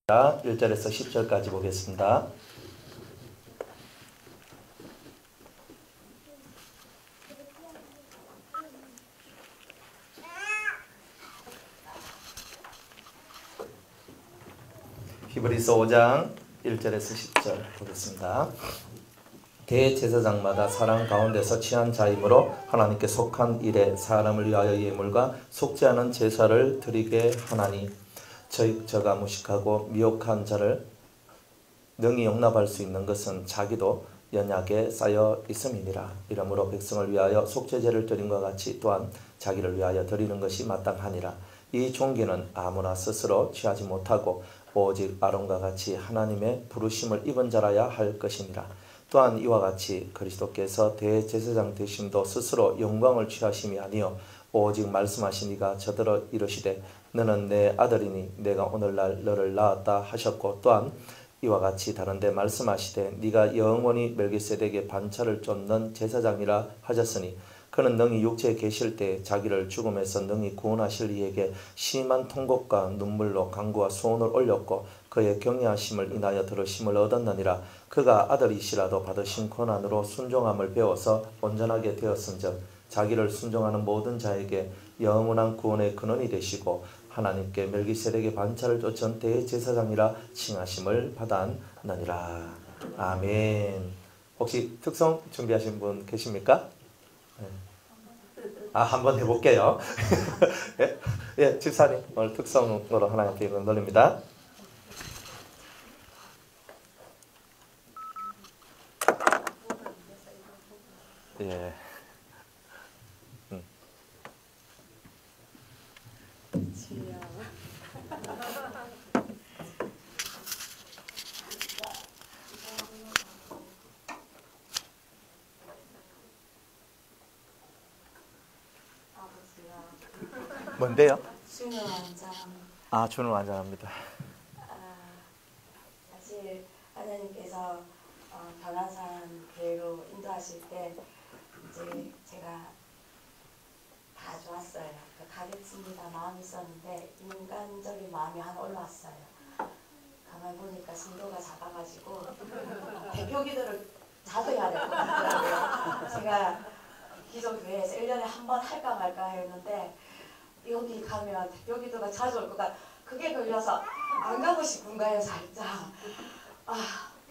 1절에서 10절까지 보겠습니다. 히브리서 5장 1절에서 10절 보겠습니다. 대제사장마다 사랑 가운데서 취한 자이므로 하나님께 속한 일에 사람을 위하여 예물과 속지 않은 제사를 드리게 하나니 저가 무식하고 미혹한 자를 능히 용납할 수 있는 것은 자기도 연약에 쌓여 있음이니라. 이러므로 백성을 위하여 속죄제를 드림과 같이 또한 자기를 위하여 드리는 것이 마땅하니라. 이 종기는 아무나 스스로 취하지 못하고 오직 아론과 같이 하나님의 부르심을 입은 자라야 할 것이니라. 또한 이와 같이 그리스도께서 대제사장 되심도 스스로 영광을 취하심이 아니요 오직 말씀하시니가 저더러 이르시되 너는 내 아들이니 내가 오늘날 너를 낳았다 하셨고, 또한 이와 같이 다른데 말씀하시되 네가 영원히 멜기세덱의 반차를 쫓는 제사장이라 하셨으니 그는 능히 육체에 계실 때 자기를 죽음에서 능히 구원하실 이에게 심한 통곡과 눈물로 간구와 소원을 올렸고 그의 경외하심을 인하여 들으심을 얻었느니라. 그가 아들이시라도 받으신 고난으로 순종함을 배워서 온전하게 되었은즉 자기를 순종하는 모든 자에게 영원한 구원의 근원이 되시고 하나님께 멜기세덱의 반차를 쫓은 대제사장이라 칭하심을 받았느니라. 아멘. 혹시 특성 준비하신 분 계십니까? 한번 해볼게요. 예, 집사님 오늘 특성으로 하나님께 이건 돌립니다. 예. 뭔데요? 주는 완전. 주는 완전합니다. 사실 하나님께서 변화산 교회로 인도하실 때 이제 제가 다 좋았어요. 가르칩니다 마음이 있었는데 인간적인 마음이 하나 올라왔어요. 가만히 보니까 성도가 작아가지고 대표 기도를 자주 해야 될 것 같더라고요. 제가 기존 교회에서 1년에 한 번 할까 말까 했는데 여기 가면 대표 기도가 자주 올 것 같아. 그게 걸려서 안 가고 싶은 거예요, 살짝.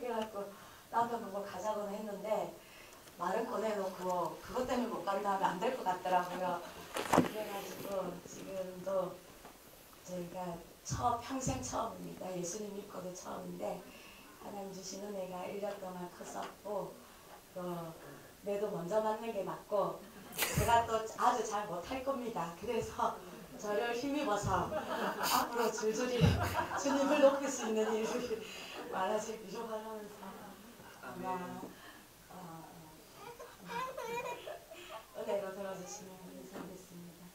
그래갖고 남편 보고 가자고는 했는데 말은 꺼내놓고 그것 때문에 못 간다 하면 안 될 것 같더라고요. 그래가지고 지금도 저희가 평생 처음입니다. 예수님 믿고도 처음인데 하나님 주신 은혜가 1년 동안 컸었고 매도 먼저 맞는 게 맞고 제가 또 아주 잘 못할 겁니다. 그래서 저를 힘입어서 앞으로 줄줄이 주님을 높일 수 있는 일을 말하실 비좁하면서 아마 은혜로 들어주시면 감사하겠습니다.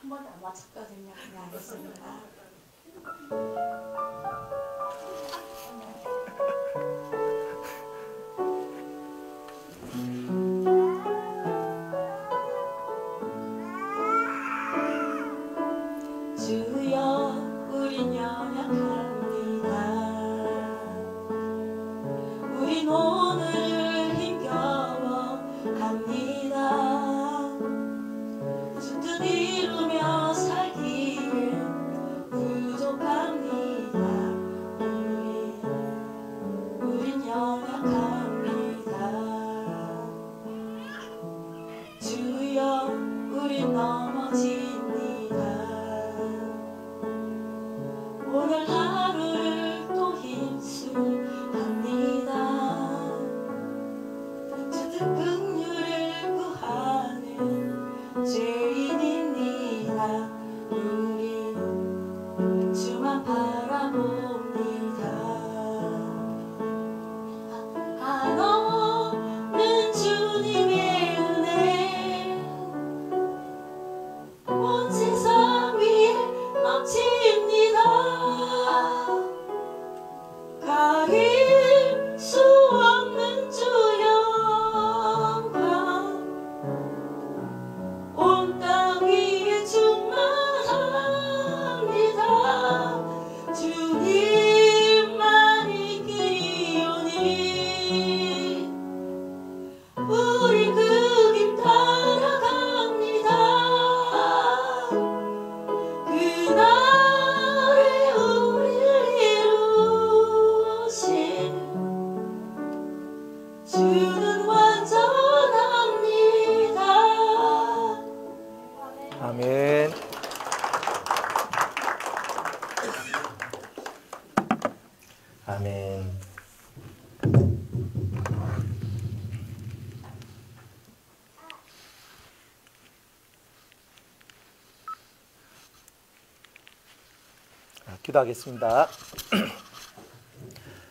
한 번도 안 맞췄거든요. 그냥 하겠습니다. 주여 우린 연약합니다. 우린 오늘을 힘겨워합니다. 주 뜻 이루며 살기엔 부족합니다. 우린 연약합니다. 주여 우린 넘어집니다. 오늘 하루를 또 힘쓰합니다. 주 뜻 긍휼을 구하는 죄인입니다. 우리 주만 바라봅니다. 한없는 주님의 은혜 온 세상 위에 넘칩니다. 가릴 수 없는 주 영광 온 땅 위에 충만하네. 아멘. 기도하겠습니다.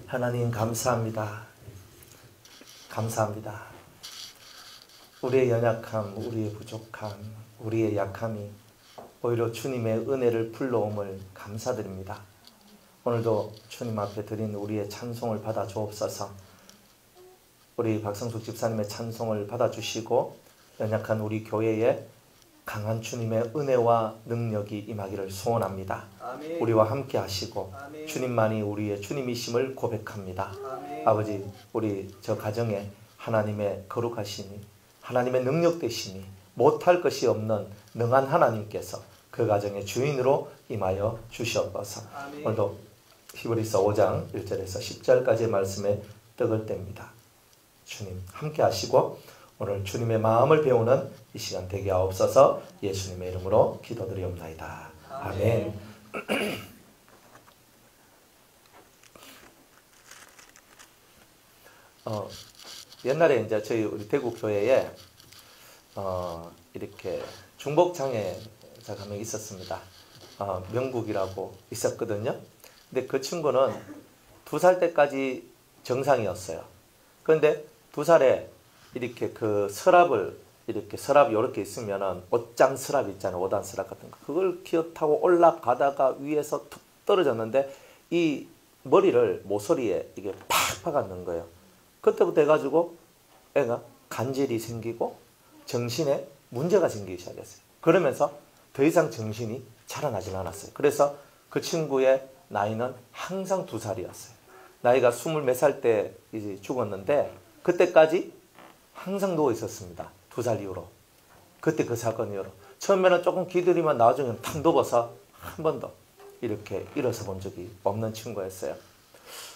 하나님 감사합니다. 감사합니다. 우리의 연약함, 우리의 부족함, 우리의 약함이 오히려 주님의 은혜를 불러옴을 감사드립니다. 오늘도 주님 앞에 드린 우리의 찬송을 받아 주옵소서. 우리 박성숙 집사님의 찬송을 받아주시고 연약한 우리 교회에 강한 주님의 은혜와 능력이 임하기를 소원합니다. 아멘. 우리와 함께 하시고 아멘. 주님만이 우리의 주님이심을 고백합니다. 아멘. 아버지, 우리 저 가정에 하나님의 거룩하심이, 하나님의 능력 되심이, 못할 것이 없는 능한 하나님께서 그 가정의 주인으로 임하여 주시옵소서. 아멘. 오늘도 히브리서 5장 1절에서 10절까지의 말씀에 떡을 뗍니다. 주님 함께 하시고 오늘 주님의 마음을 배우는 이 시간 되게 하옵소서. 예수님의 이름으로 기도드리옵나이다. 아멘. 옛날에 이제 저희 우리 대구 교회에 이렇게 중복 장애자가 한 명 있었습니다. 명국이라고 있었거든요. 근데 그 친구는 2살 때까지 정상이었어요. 그런데 2살에 이렇게 그 서랍을 이렇게 서랍이 이렇게 있으면은 옷장 서랍 있잖아요. 5단 서랍 같은 거. 그걸 기어타고 올라가다가 위에서 툭 떨어졌는데 이 머리를 모서리에 이게 팍 박았는 거예요. 그때부터 해가지고 애가 간질이 생기고 정신에 문제가 생기기 시작했어요. 그러면서 더 이상 정신이 자라나질 않았어요. 그래서 그 친구의 나이는 항상 2살이었어요. 나이가 20몇 살 때 이제 죽었는데 그때까지 항상 누워 있었습니다. 2살 이후로. 그때 그 사건 이후로. 처음에는 조금 기다리면 나중에는 탁 누워서 한 번도 이렇게 일어서 본 적이 없는 친구였어요.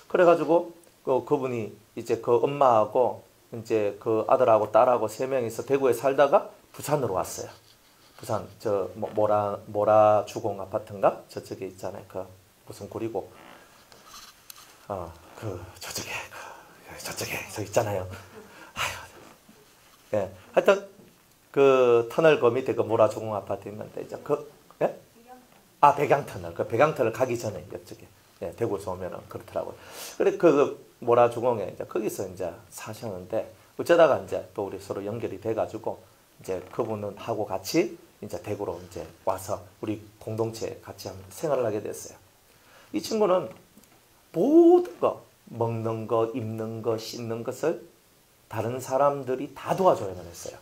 그래가지고 그분이 이제 그 엄마하고 이제 그 아들하고 딸하고 3명이서 대구에 살다가 부산으로 왔어요. 부산 저 모라 주공 아파트인가 저쪽에 있잖아요. 그 무슨 구리고 저쪽에 저 있잖아요. 예, 하여튼 그 터널 그 밑에 그 모라 주공 아파트 있는데 이제 예? 백양 터널 그 백양 터널 가기 전에 이쪽에 예, 대구에서 오면은 그렇더라고요. 그래 그 모라 주공에 이제 거기서 이제 사셨는데 어쩌다가 이제 또 우리 서로 연결이 돼가지고 이제 그분은 하고 같이 이제 대구로 이제 와서 우리 공동체에 같이 생활을 하게 됐어요. 이 친구는 모든 거 먹는 거, 입는 거, 씻는 것을 다른 사람들이 다 도와줘야만 했어요.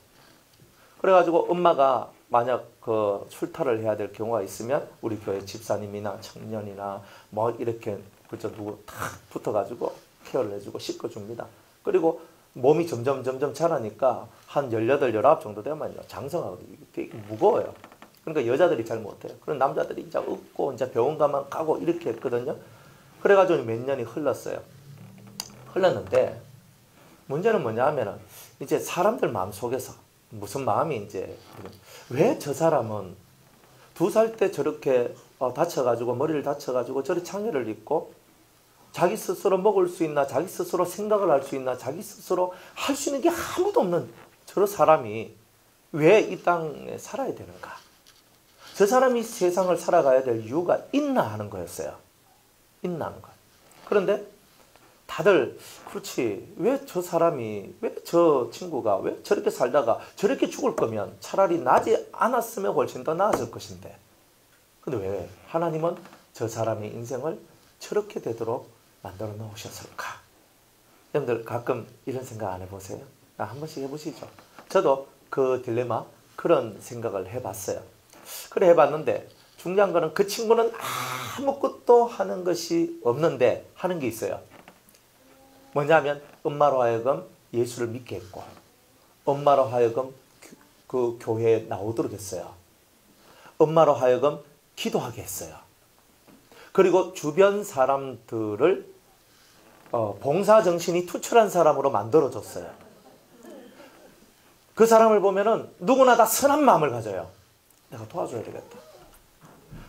그래가지고 엄마가 만약 그 출타를 해야 될 경우가 있으면 우리 교회 집사님이나 청년이나 뭐 이렇게 그저 누구 다 붙어가지고 케어를 해주고 씻어줍니다. 그리고 몸이 점점 자라니까 한 18, 19 정도 되면 장성하거든요. 되게 무거워요. 그러니까 여자들이 잘 못해요. 그런 남자들이 이제 웃고 이제 병원 가고 이렇게 했거든요. 그래가지고 몇 년이 흘렀는데 문제는 뭐냐 하면은 이제 사람들 마음 속에서 무슨 마음이 이제 왜 저 사람은 2살 때 저렇게 다쳐가지고 머리를 다쳐가지고 저리 창해를 입고 자기 스스로 먹을 수 있나 자기 스스로 생각을 할 수 있나 자기 스스로 할 수 있는 게 아무도 없는 저 사람이 왜 이 땅에 살아야 되는가? 저 사람이 세상을 살아가야 될 이유가 있나 하는 거였어요. 있나 하는 거예요. 그런데 다들 그렇지 왜 저 사람이 왜 저 친구가 왜 저렇게 살다가 저렇게 죽을 거면 차라리 나지 않았으면 훨씬 더 나았을 것인데 근데 왜 하나님은 저 사람의 인생을 저렇게 되도록 만들어 놓으셨을까? 여러분들 가끔 이런 생각 안 해보세요? 한 번씩 해보시죠. 저도 그 딜레마 그런 생각을 해봤어요. 그래 해봤는데 중요한 거는 그 친구는 아무것도 하는 것이 없는데 하는 게 있어요. 뭐냐면 엄마로 하여금 예수를 믿게 했고 엄마로 하여금 그 교회에 나오도록 했어요. 엄마로 하여금 기도하게 했어요. 그리고 주변 사람들을 봉사정신이 투철한 사람으로 만들어줬어요. 그 사람을 보면은 누구나 다 선한 마음을 가져요. 내가 도와줘야 되겠다.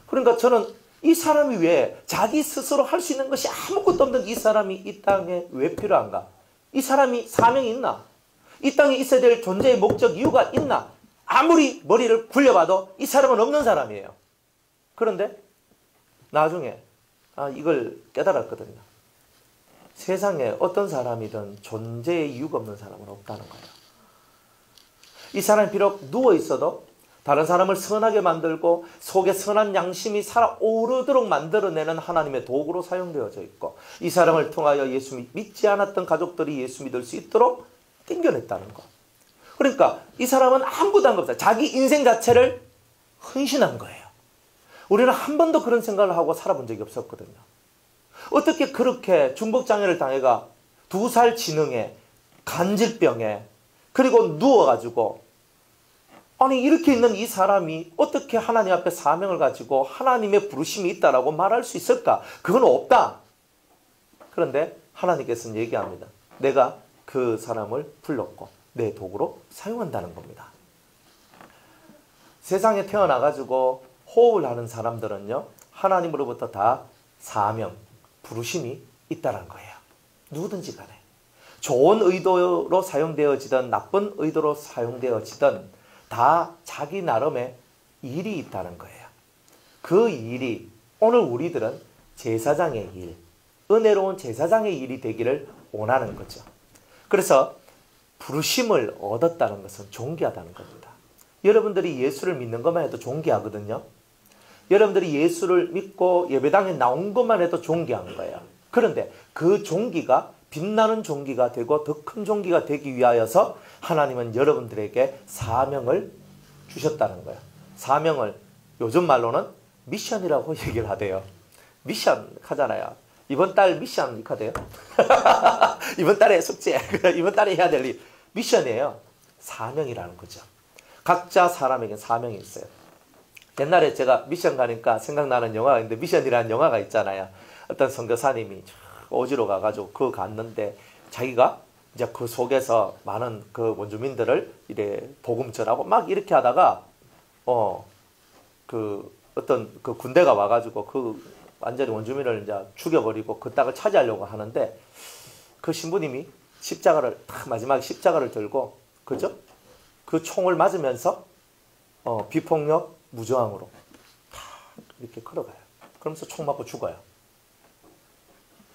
그러니까 저는 이 사람이 왜 자기 스스로 할 수 있는 것이 아무것도 없는 이 사람이 이 땅에 왜 필요한가? 이 사람이 사명이 있나? 이 땅에 있어야 될 존재의 목적, 이유가 있나? 아무리 머리를 굴려봐도 이 사람은 없는 사람이에요. 그런데 나중에 이걸 깨달았거든요. 세상에 어떤 사람이든 존재의 이유가 없는 사람은 없다는 거예요. 이 사람이 비록 누워있어도 다른 사람을 선하게 만들고 속에 선한 양심이 살아오르도록 만들어내는 하나님의 도구로 사용되어져 있고, 이 사람을 통하여 예수 믿지 않았던 가족들이 예수 믿을 수 있도록 땡겨냈다는 거. 그러니까 이 사람은 아무것도 한 거 없어요. 자기 인생 자체를 헌신한 거예요. 우리는 한 번도 그런 생각을 하고 살아본 적이 없었거든요. 어떻게 그렇게 중복장애를 당해가 2살 지능에 간질병에 그리고 누워가지고, 아니 이렇게 있는 이 사람이 어떻게 하나님 앞에 사명을 가지고 하나님의 부르심이 있다라고 말할 수 있을까? 그건 없다. 그런데 하나님께서는 얘기합니다. 내가 그 사람을 불렀고 내 도구로 사용한다는 겁니다. 세상에 태어나가지고 호흡을 하는 사람들은요, 하나님으로부터 다 사명, 부르심이 있다는 거예요. 누구든지 간에. 좋은 의도로 사용되어지든 나쁜 의도로 사용되어지든 다 자기 나름의 일이 있다는 거예요. 그 일이 오늘 우리들은 제사장의 일, 은혜로운 제사장의 일이 되기를 원하는 거죠. 그래서 부르심을 얻었다는 것은 존귀하다는 겁니다. 여러분들이 예수를 믿는 것만 해도 존귀하거든요. 여러분들이 예수를 믿고 예배당에 나온 것만 해도 존귀한 거예요. 그런데 그 존귀가 빛나는 존귀가 되고 더 큰 존귀가 되기 위하여서 하나님은 여러분들에게 사명을 주셨다는 거예요. 사명을 요즘 말로는 미션이라고 얘기를 하대요. 미션 하잖아요. 이번 달 미션 이렇게 하대요. 이번 달에 숙제, 이번 달에 해야 될 일. 미션이에요. 사명이라는 거죠. 각자 사람에게 사명이 있어요. 옛날에 제가 미션 가니까 생각나는 영화가 있는데, 미션이라는 영화가 있잖아요. 어떤 선교사님이 오지로 가가지고 그거 갔는데 자기가 이제 그 속에서 많은 그 원주민들을 이래 복음 전하고 막 이렇게 하다가 그 어떤 그 군대가 와가지고 그 완전히 원주민을 이제 죽여버리고 그 땅을 차지하려고 하는데, 그 신부님이 십자가를 딱 마지막에 십자가를 들고, 그죠? 그 총을 맞으면서 비폭력 무저항으로 탁 이렇게 걸어가요. 그러면서 총 맞고 죽어요.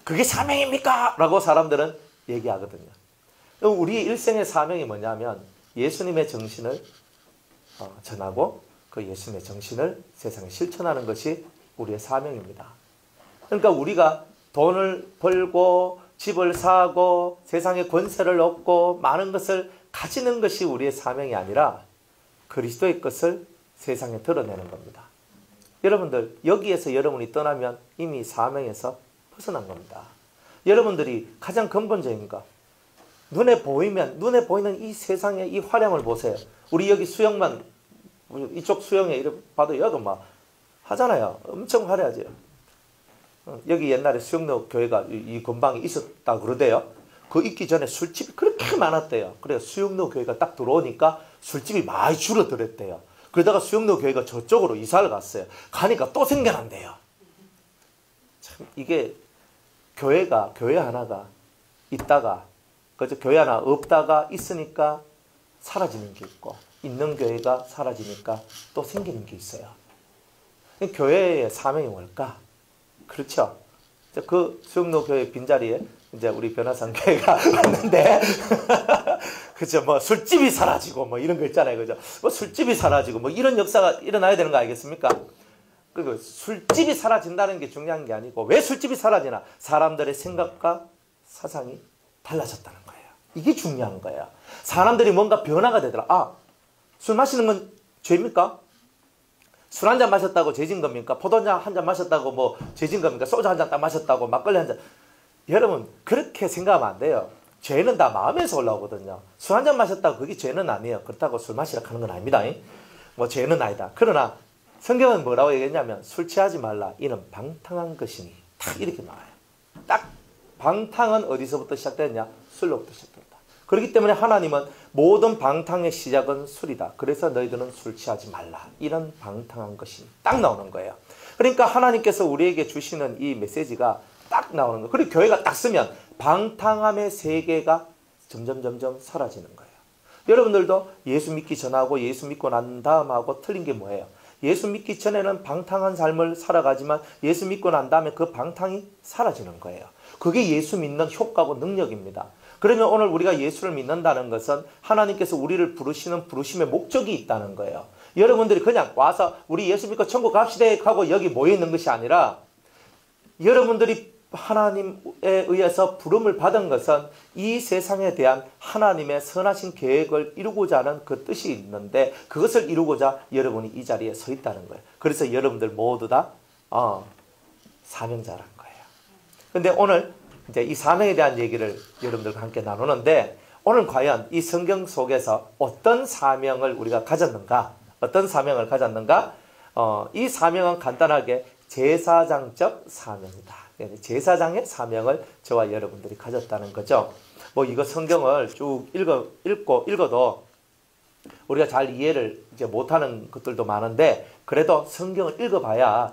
그게 사명입니까? 라고 사람들은 얘기하거든요. 우리의 일생의 사명이 뭐냐면 예수님의 정신을 전하고 그 예수님의 정신을 세상에 실천하는 것이 우리의 사명입니다. 그러니까 우리가 돈을 벌고 집을 사고 세상의 권세를 얻고 많은 것을 가지는 것이 우리의 사명이 아니라 그리스도의 것을 세상에 드러내는 겁니다. 여러분들 여기에서 여러분이 떠나면 이미 사명에서 벗어난 겁니다. 여러분들이 가장 근본적인 거, 눈에 보이는 이 세상의 이 화량을 보세요. 우리 여기 수영만, 이쪽 수영에 이렇게 봐도 여도 막 하잖아요. 엄청 화려하죠. 여기 옛날에 수영로 교회가 이 근방에 있었다 그러대요. 그 있기 전에 술집이 그렇게 많았대요. 그래서 수영로 교회가 딱 들어오니까 술집이 많이 줄어들었대요. 그러다가 수영로 교회가 저쪽으로 이사를 갔어요. 가니까 또 생겨난대요. 참 이게 교회 하나가 있다가, 그죠? 교회 하나 없다가 있으니까 사라지는 게 있고, 있는 교회가 사라지니까 또 생기는 게 있어요. 교회의 사명이 뭘까? 그렇죠? 그 수영로 교회 빈자리에 이제 우리 변화산 교회가 왔는데, 그죠? 뭐 술집이 사라지고 뭐 이런 거 있잖아요. 그죠? 뭐 술집이 사라지고 뭐 이런 역사가 일어나야 되는 거 아니겠습니까? 그리고 술집이 사라진다는 게 중요한 게 아니고, 왜 술집이 사라지나? 사람들의 생각과 사상이 달라졌다는 거예요. 이게 중요한 거예요. 사람들이 뭔가 변화가 되더라. 술 마시는 건 죄입니까? 술 한 잔 마셨다고 죄진 겁니까? 포도주 한 잔 마셨다고 뭐 죄진 겁니까? 소주 한 잔 딱 마셨다고 막걸리 한 잔. 여러분 그렇게 생각하면 안 돼요. 죄는 다 마음에서 올라오거든요. 술 한 잔 마셨다고 그게 죄는 아니에요. 그렇다고 술 마시라 하는 건 아닙니다. 뭐 죄는 아니다. 그러나 성경은 뭐라고 얘기했냐면, 술 취하지 말라. 이는 방탕한 것이니. 딱 이렇게 나와요. 딱 방탕은 어디서부터 시작됐냐? 술로부터 시작된다. 그렇기 때문에 하나님은 모든 방탕의 시작은 술이다. 그래서 너희들은 술 취하지 말라. 이런 방탕한 것이 딱 나오는 거예요. 그러니까 하나님께서 우리에게 주시는 이 메시지가 딱 나오는 거예요. 그리고 교회가 딱 쓰면 방탕함의 세계가 점점 사라지는 거예요. 여러분들도 예수 믿기 전하고 예수 믿고 난 다음하고 틀린 게 뭐예요? 예수 믿기 전에는 방탕한 삶을 살아가지만 예수 믿고 난 다음에 그 방탕이 사라지는 거예요. 그게 예수 믿는 효과고 능력입니다. 그러면 오늘 우리가 예수를 믿는다는 것은 하나님께서 우리를 부르시는 부르심의 목적이 있다는 거예요. 여러분들이 그냥 와서 우리 예수 믿고 천국 갑시다 하고 여기 모여 있는 것이 아니라 여러분들이 하나님에 의해서 부름을 받은 것은 이 세상에 대한 하나님의 선하신 계획을 이루고자 하는 그 뜻이 있는데 그것을 이루고자 여러분이 이 자리에 서 있다는 거예요. 그래서 여러분들 모두 다 사명자라는 거예요. 근데 오늘 이제 이 사명에 대한 얘기를 여러분들과 함께 나누는데 오늘 과연 이 성경 속에서 어떤 사명을 우리가 가졌는가? 어떤 사명을 가졌는가? 이 사명은 간단하게 제사장적 사명이다. 제사장의 사명을 저와 여러분들이 가졌다는 거죠. 뭐 이거 성경을 쭉 읽어도 우리가 잘 이해를 이제 못하는 것들도 많은데 그래도 성경을 읽어봐야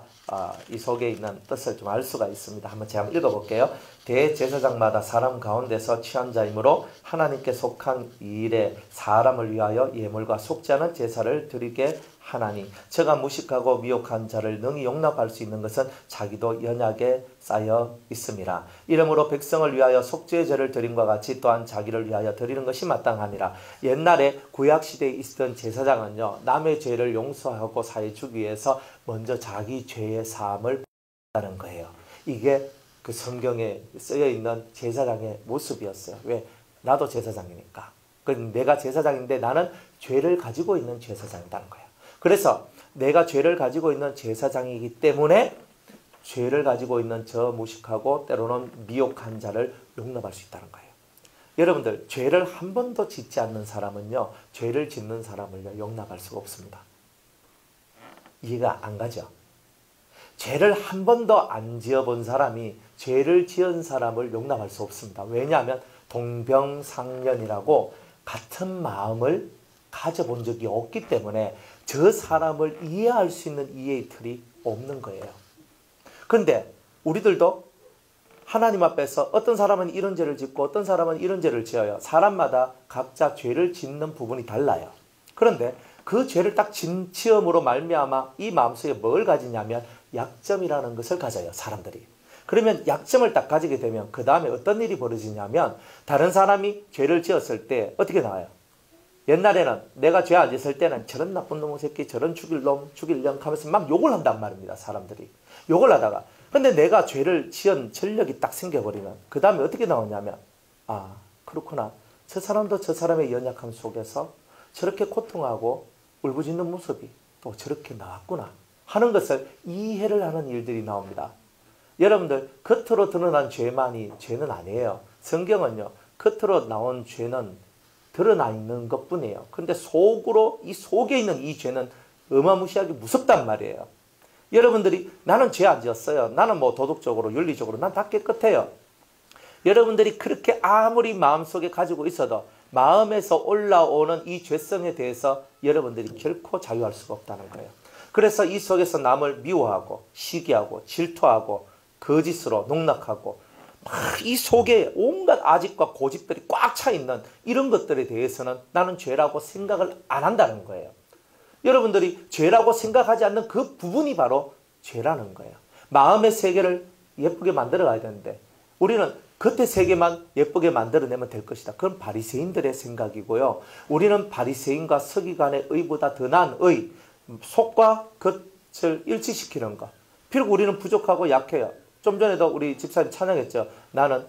이 속에 있는 뜻을 좀 알 수가 있습니다. 한번 제가 읽어볼게요. 대제사장마다 사람 가운데서 취한 자이므로 하나님께 속한 이 일에 사람을 위하여 예물과 속지 않은 제사를 드리게 하나니 저가 무식하고 미혹한 자를 능히 용납할 수 있는 것은 자기도 연약에 쌓여 있음이라. 이러므로 백성을 위하여 속죄의 제를 드림과 같이 또한 자기를 위하여 드리는 것이 마땅하니라. 옛날에 구약시대에 있었던 제사장은요, 남의 죄를 용서하고 사해 주기 위해서 먼저 자기 죄의 사함을 받는 거예요. 이게 그 성경에 쓰여 있는 제사장의 모습이었어요. 왜? 나도 제사장이니까. 내가 제사장인데 나는 죄를 가지고 있는 제사장이라는 거예요. 그래서 내가 죄를 가지고 있는 제사장이기 때문에 죄를 가지고 있는 저 무식하고 때로는 미혹한 자를 용납할 수 있다는 거예요. 여러분들, 죄를 한 번도 짓지 않는 사람은요, 죄를 짓는 사람을 용납할 수가 없습니다. 이해가 안 가죠? 죄를 한 번도 안 지어본 사람이 죄를 지은 사람을 용납할 수 없습니다. 왜냐하면 동병상련이라고 같은 마음을 가져본 적이 없기 때문에 저 사람을 이해할 수 있는 이해의 틀이 없는 거예요. 그런데 우리들도 하나님 앞에서 어떤 사람은 이런 죄를 짓고 어떤 사람은 이런 죄를 지어요. 사람마다 각자 죄를 짓는 부분이 달라요. 그런데 그 죄를 딱 지음으로 말미암아 이 마음속에 뭘 가지냐면 약점이라는 것을 가져요. 사람들이. 그러면 약점을 딱 가지게 되면 그 다음에 어떤 일이 벌어지냐면 다른 사람이 죄를 지었을 때 어떻게 나와요? 옛날에는 내가 죄 안 짓을 때는 저런 나쁜 놈의 새끼, 저런 죽일 놈, 죽일 년 하면서 막 욕을 한단 말입니다. 사람들이. 욕을 하다가. 근데 내가 죄를 지은 전력이 딱 생겨버리면 그 다음에 어떻게 나오냐면 아, 그렇구나. 저 사람도 저 사람의 연약함 속에서 저렇게 고통하고 울부짖는 모습이 또 저렇게 나왔구나 하는 것을 이해를 하는 일들이 나옵니다. 여러분들, 겉으로 드러난 죄만이 죄는 아니에요. 성경은요, 겉으로 나온 죄는 드러나 있는 것뿐이에요. 그런데 속으로, 이 속에 있는 이 죄는 어마무시하게 무섭단 말이에요. 여러분들이 나는 죄 안 지었어요. 나는 뭐 도덕적으로, 윤리적으로 난 다 깨끗해요. 여러분들이 그렇게 아무리 마음속에 가지고 있어도 마음에서 올라오는 이 죄성에 대해서 여러분들이 결코 자유할 수가 없다는 거예요. 그래서 이 속에서 남을 미워하고 시기하고 질투하고 거짓으로 농락하고 막 이 속에 온갖 아집과 고집들이 꽉 차 있는 이런 것들에 대해서는 나는 죄라고 생각을 안 한다는 거예요. 여러분들이 죄라고 생각하지 않는 그 부분이 바로 죄라는 거예요. 마음의 세계를 예쁘게 만들어 가야 되는데 우리는 겉의 세계만 예쁘게 만들어내면 될 것이다. 그건 바리새인들의 생각이고요. 우리는 바리새인과 서기관의 의보다 더 나은 의, 속과 겉을 일치시키는 것. 비록 우리는 부족하고 약해요. 좀 전에도 우리 집사님 찬양했죠. 나는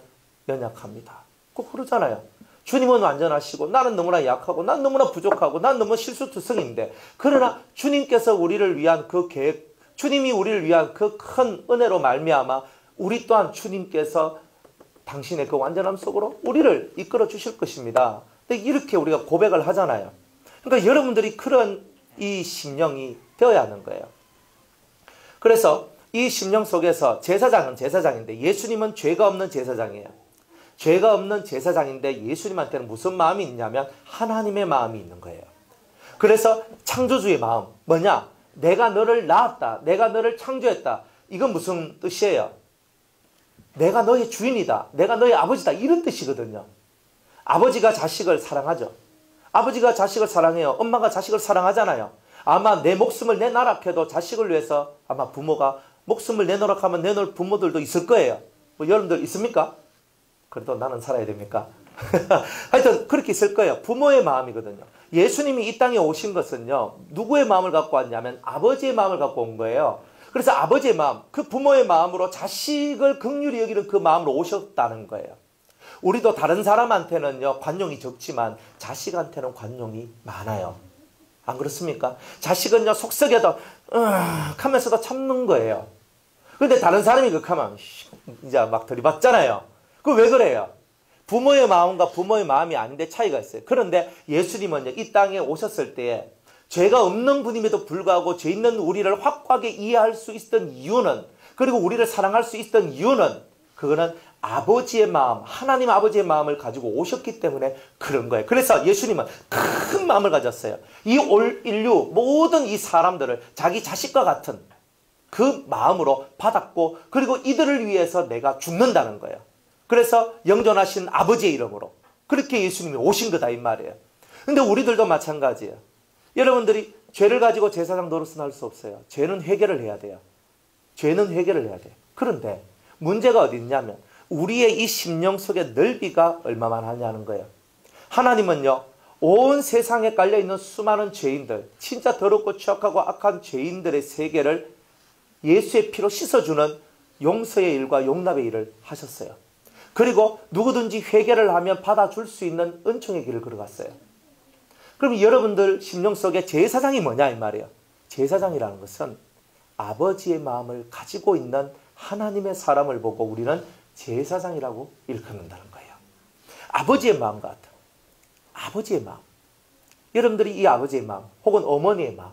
연약합니다. 꼭 그러잖아요. 주님은 완전하시고 나는 너무나 약하고 난 너무나 부족하고 난 너무 실수투성인데 그러나 주님께서 우리를 위한 그 계획, 주님이 우리를 위한 그 큰 은혜로 말미암아 우리 또한 주님께서 당신의 그 완전함 속으로 우리를 이끌어 주실 것입니다. 근데 이렇게 우리가 고백을 하잖아요. 그러니까 여러분들이 그런 이 심령이 되어야 하는 거예요. 그래서 이 심령 속에서 제사장은 제사장인데 예수님은 죄가 없는 제사장이에요. 죄가 없는 제사장인데 예수님한테는 무슨 마음이 있냐면 하나님의 마음이 있는 거예요. 그래서 창조주의 마음 뭐냐? 내가 너를 낳았다. 내가 너를 창조했다. 이건 무슨 뜻이에요? 내가 너의 주인이다. 내가 너의 아버지다. 이런 뜻이거든요. 아버지가 자식을 사랑하죠. 아버지가 자식을 사랑해요. 엄마가 자식을 사랑하잖아요. 아마 내 목숨을 내놔라 해도 자식을 위해서 아마 부모가 목숨을 내놓으라 하면 내놓을 부모들도 있을 거예요. 뭐 여러분들 있습니까? 그래도 나는 살아야 됩니까? 하여튼 그렇게 있을 거예요. 부모의 마음이거든요. 예수님이 이 땅에 오신 것은요. 누구의 마음을 갖고 왔냐면 아버지의 마음을 갖고 온 거예요. 그래서 아버지의 마음, 그 부모의 마음으로 자식을 긍휼히 여기는 그 마음으로 오셨다는 거예요. 우리도 다른 사람한테는요. 관용이 적지만 자식한테는 관용이 많아요. 안 그렇습니까? 자식은요. 속썩여도 하면서도 참는 거예요. 근데 다른 사람이 하면 이제 막 들이받잖아요. 그 왜 그래요? 부모의 마음과 부모의 마음이 아닌데 차이가 있어요. 그런데 예수님은요, 이 땅에 오셨을 때에 죄가 없는 분임에도 불구하고 죄 있는 우리를 확고하게 이해할 수 있었던 이유는, 그리고 우리를 사랑할 수 있었던 이유는, 그거는 아버지의 마음, 하나님 아버지의 마음을 가지고 오셨기 때문에 그런 거예요. 그래서 예수님은 큰 마음을 가졌어요. 이 올 인류 모든 이 사람들을 자기 자식과 같은 그 마음으로 받았고, 그리고 이들을 위해서 내가 죽는다는 거예요. 그래서 영존하신 아버지의 이름으로 그렇게 예수님이 오신 거다 이 말이에요. 근데 우리들도 마찬가지예요. 여러분들이 죄를 가지고 제사장 노릇은 할 수 없어요. 죄는 해결을 해야 돼요. 죄는 해결을 해야 돼요. 그런데 문제가 어디 있냐면 우리의 이 심령 속의 넓이가 얼마만 하냐는 거예요. 하나님은요, 온 세상에 깔려있는 수많은 죄인들, 진짜 더럽고 취약하고 악한 죄인들의 세계를 예수의 피로 씻어주는 용서의 일과 용납의 일을 하셨어요. 그리고 누구든지 회개를 하면 받아줄 수 있는 은총의 길을 걸어갔어요. 그럼 여러분들 심령 속에 제사장이 뭐냐 이 말이에요. 제사장이라는 것은 아버지의 마음을 가지고 있는 하나님의 사람을 보고 우리는 제사장이라고 일컫는다는 거예요. 아버지의 마음 같은, 아버지의 마음. 여러분들이 이 아버지의 마음 혹은 어머니의 마음,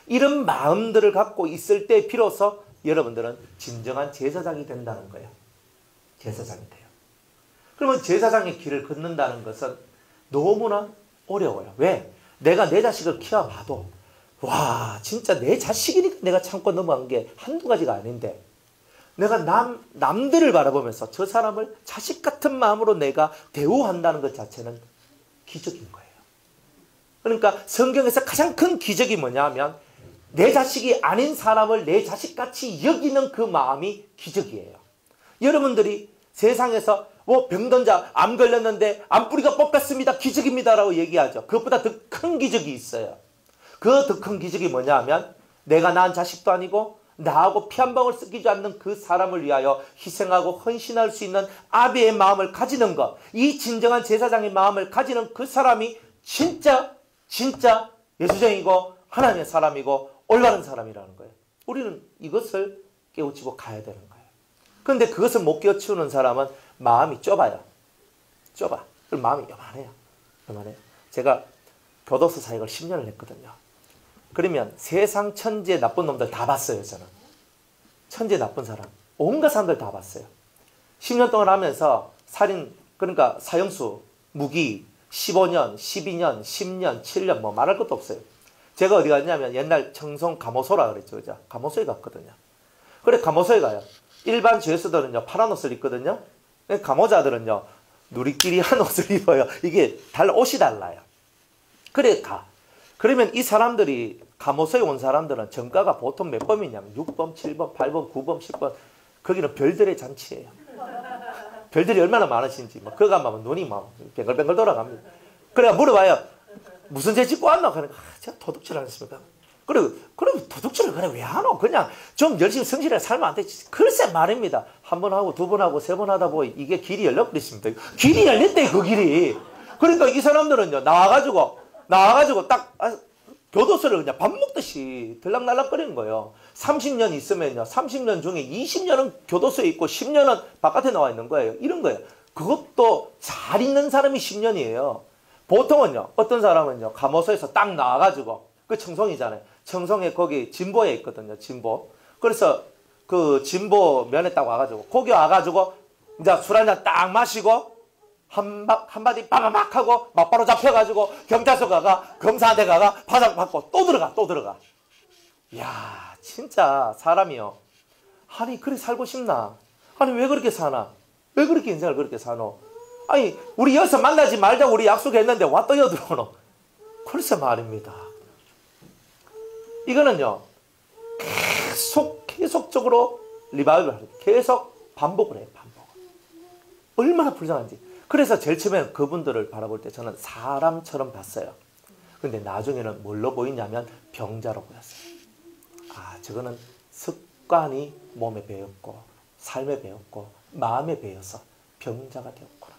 이런 마음들을 갖고 있을 때 비로소 여러분들은 진정한 제사장이 된다는 거예요. 제사장이 돼요. 그러면 제사장의 길을 걷는다는 것은 너무나 어려워요. 왜? 내가 내 자식을 키워봐도 와 진짜 내 자식이니까 내가 참고 넘어간 게 한두 가지가 아닌데, 내가 남들을 바라보면서 저 사람을 자식 같은 마음으로 내가 대우한다는 것 자체는 기적인 거예요. 그러니까 성경에서 가장 큰 기적이 뭐냐 하면 내 자식이 아닌 사람을 내 자식같이 여기는 그 마음이 기적이에요. 여러분들이 세상에서 뭐 병든 자, 암 걸렸는데 암뿌리가 뽑혔습니다. 기적입니다. 라고 얘기하죠. 그것보다 더 큰 기적이 있어요. 그 더 큰 기적이 뭐냐 하면 내가 낳은 자식도 아니고 나하고 피 한 방울 섞이지 않는 그 사람을 위하여 희생하고 헌신할 수 있는 아비의 마음을 가지는 것, 이 진정한 제사장의 마음을 가지는 그 사람이 진짜 예수쟁이고 하나님의 사람이고 올바른 사람이라는 거예요. 우리는 이것을 깨우치고 가야 되는 거예요. 그런데 그것을 못 깨우치는 사람은 마음이 좁아요. 좁아. 그럼 마음이 요만해요. 제가 교도소 사역을 10년을 했거든요. 그러면 세상 천지의 나쁜 놈들 다 봤어요. 저는 천지의 나쁜 사람, 온갖 사람들 다 봤어요. 10년 동안 하면서 살인, 그러니까 사형수, 무기 15년, 12년, 10년, 7년 뭐 말할 것도 없어요. 제가 어디 갔냐면 옛날 청송 감호소라 그랬죠. 그죠? 감호소에 갔거든요. 그래 감호소에 가요. 일반 죄수들은요 파란 옷을 입거든요. 감호자들은요 누리끼리한 옷을 입어요. 이게 옷이 달라요. 그래 가. 그러면 이 사람들이 감호소에 온 사람들은 정가가 보통 몇 범이냐면 6범, 7범, 8범, 9범, 10범. 거기는 별들의 잔치예요. 별들이 얼마나 많으신지 막 그거 가면 눈이 막 뱅글뱅글 돌아갑니다. 그래 물어봐요. 무슨 죄 짓고 왔나? 그러니까 제가 도둑질 안 했습니까? 그래 도둑질을 그래 왜 하노? 그냥 좀 열심히 성실하게 살면 안 되지. 글쎄 말입니다. 한 번 하고 두 번 하고 세 번 하다 보니 이게 길이 열려버렸습니다. 길이 열렸대 그 길이. 그러니까 이 사람들은요 나와가지고 딱 교도소를 그냥 밥 먹듯이 들락날락거리는 거예요. 30년 있으면요 30년 중에 20년은 교도소에 있고 10년은 바깥에 나와 있는 거예요. 이런 거예요. 그것도 잘 있는 사람이 10년이에요. 보통은요 어떤 사람은요 감호소에서 딱 나와가지고 그 청송이잖아요. 청송에 거기 진보에 있거든요. 진보. 그래서 그 진보 면에 딱 와가지고 거기 와가지고 이제 술 한잔 딱 마시고 한마디 빠바박 하고 막바로 잡혀가지고 경찰서 가가 검사한테 가가 바닥 받고 또 들어가. 이야, 진짜 사람이요. 아니, 그렇게 살고 싶나? 아니, 왜 그렇게 사나? 왜 그렇게 인생을 그렇게 사노? 아니, 우리 여기서 만나지 말자고 우리 약속했는데 와 또 여들어오노? 글쎄 말입니다. 이거는요, 계속적으로 리바이벌 하는, 계속 반복을 해요, 반복. 얼마나 불쌍한지. 그래서 제일 처음에 그분들을 바라볼 때 저는 사람처럼 봤어요. 근데 나중에는 뭘로 보이냐면 병자로 보였어요. 아, 저거는 습관이 몸에 배었고, 삶에 배었고, 마음에 배어서 병자가 되었구나.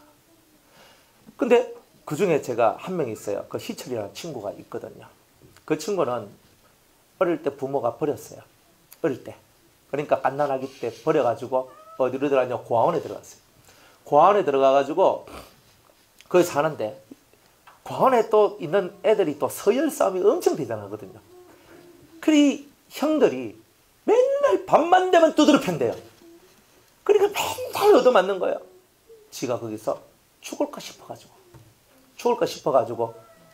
근데 그 중에 제가 한 명 있어요. 그 희철이라는 친구가 있거든요. 그 친구는 어릴 때 부모가 버렸어요. 어릴 때. 그러니까 갓난아기 때 버려가지고 어디로 들어갔냐? 고아원에 들어갔어요. 고아원에 들어가가지고 거기 사는데 고아원에 또 있는 애들이 또 서열 싸움이 엄청 대단하거든요. 그리 형들이 맨날 밤만 되면 두드려 팬대요. 그러니까 맨날 얻어맞는 거예요. 지가 거기서 죽을까 싶어가지고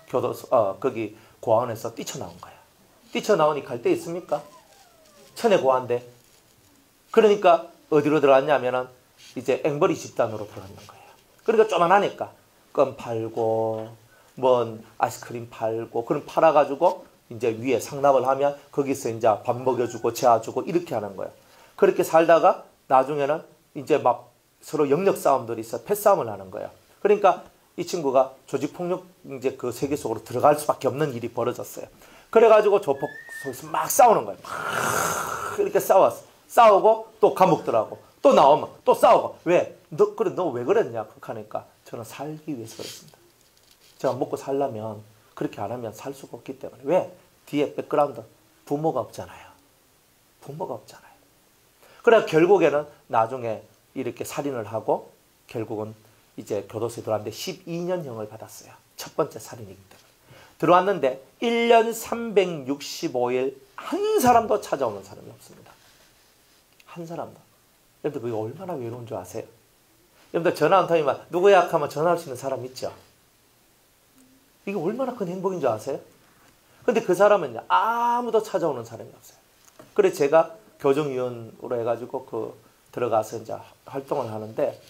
교도소 거기 고아원에서 뛰쳐나온 거예요. 뛰쳐나오니 갈 데 있습니까? 천의 고아인데. 그러니까 어디로 들어갔냐면은 이제 앵벌이 집단으로 들어갔는 거예요. 그러니까 쪼만하니까 껌 팔고 뭔 아이스크림 팔고 그럼 팔아가지고 이제 위에 상납을 하면 거기서 이제 밥 먹여주고 재워주고 이렇게 하는 거예요. 그렇게 살다가 나중에는 이제 막 서로 영역 싸움들이 있어 패싸움을 하는 거예요. 그러니까 이 친구가 조직폭력 이제 그 세계 속으로 들어갈 수밖에 없는 일이 벌어졌어요. 그래가지고 조폭 속에서 막 싸우는 거예요. 막 이렇게 싸우고 또 감옥 들어가고 또 나오면 또 싸우고. 왜? 너 왜 그랬냐? 그렇게 하니까 저는 살기 위해서 그랬습니다. 제가 먹고 살려면 그렇게 안 하면 살 수가 없기 때문에. 왜? 뒤에 백그라운드 부모가 없잖아요. 그래 결국에는 나중에 이렇게 살인을 하고 결국은 이제 교도소에 들어왔는데 12년형을 받았어요. 첫 번째 살인이기 때문에. 들어왔는데 1년 365일 한 사람도 찾아오는 사람이 없습니다. 한 사람도. 여러분들 그게 얼마나 외로운 줄 아세요? 여러분들 전화 한 통이면 누구야 하면 전화할 수 있는 사람 있죠? 이게 얼마나 큰 행복인 줄 아세요? 근데 그 사람은 아무도 찾아오는 사람이 없어요. 그래서 제가 교정위원으로 해가지고 들어가서 이제 활동을 하는데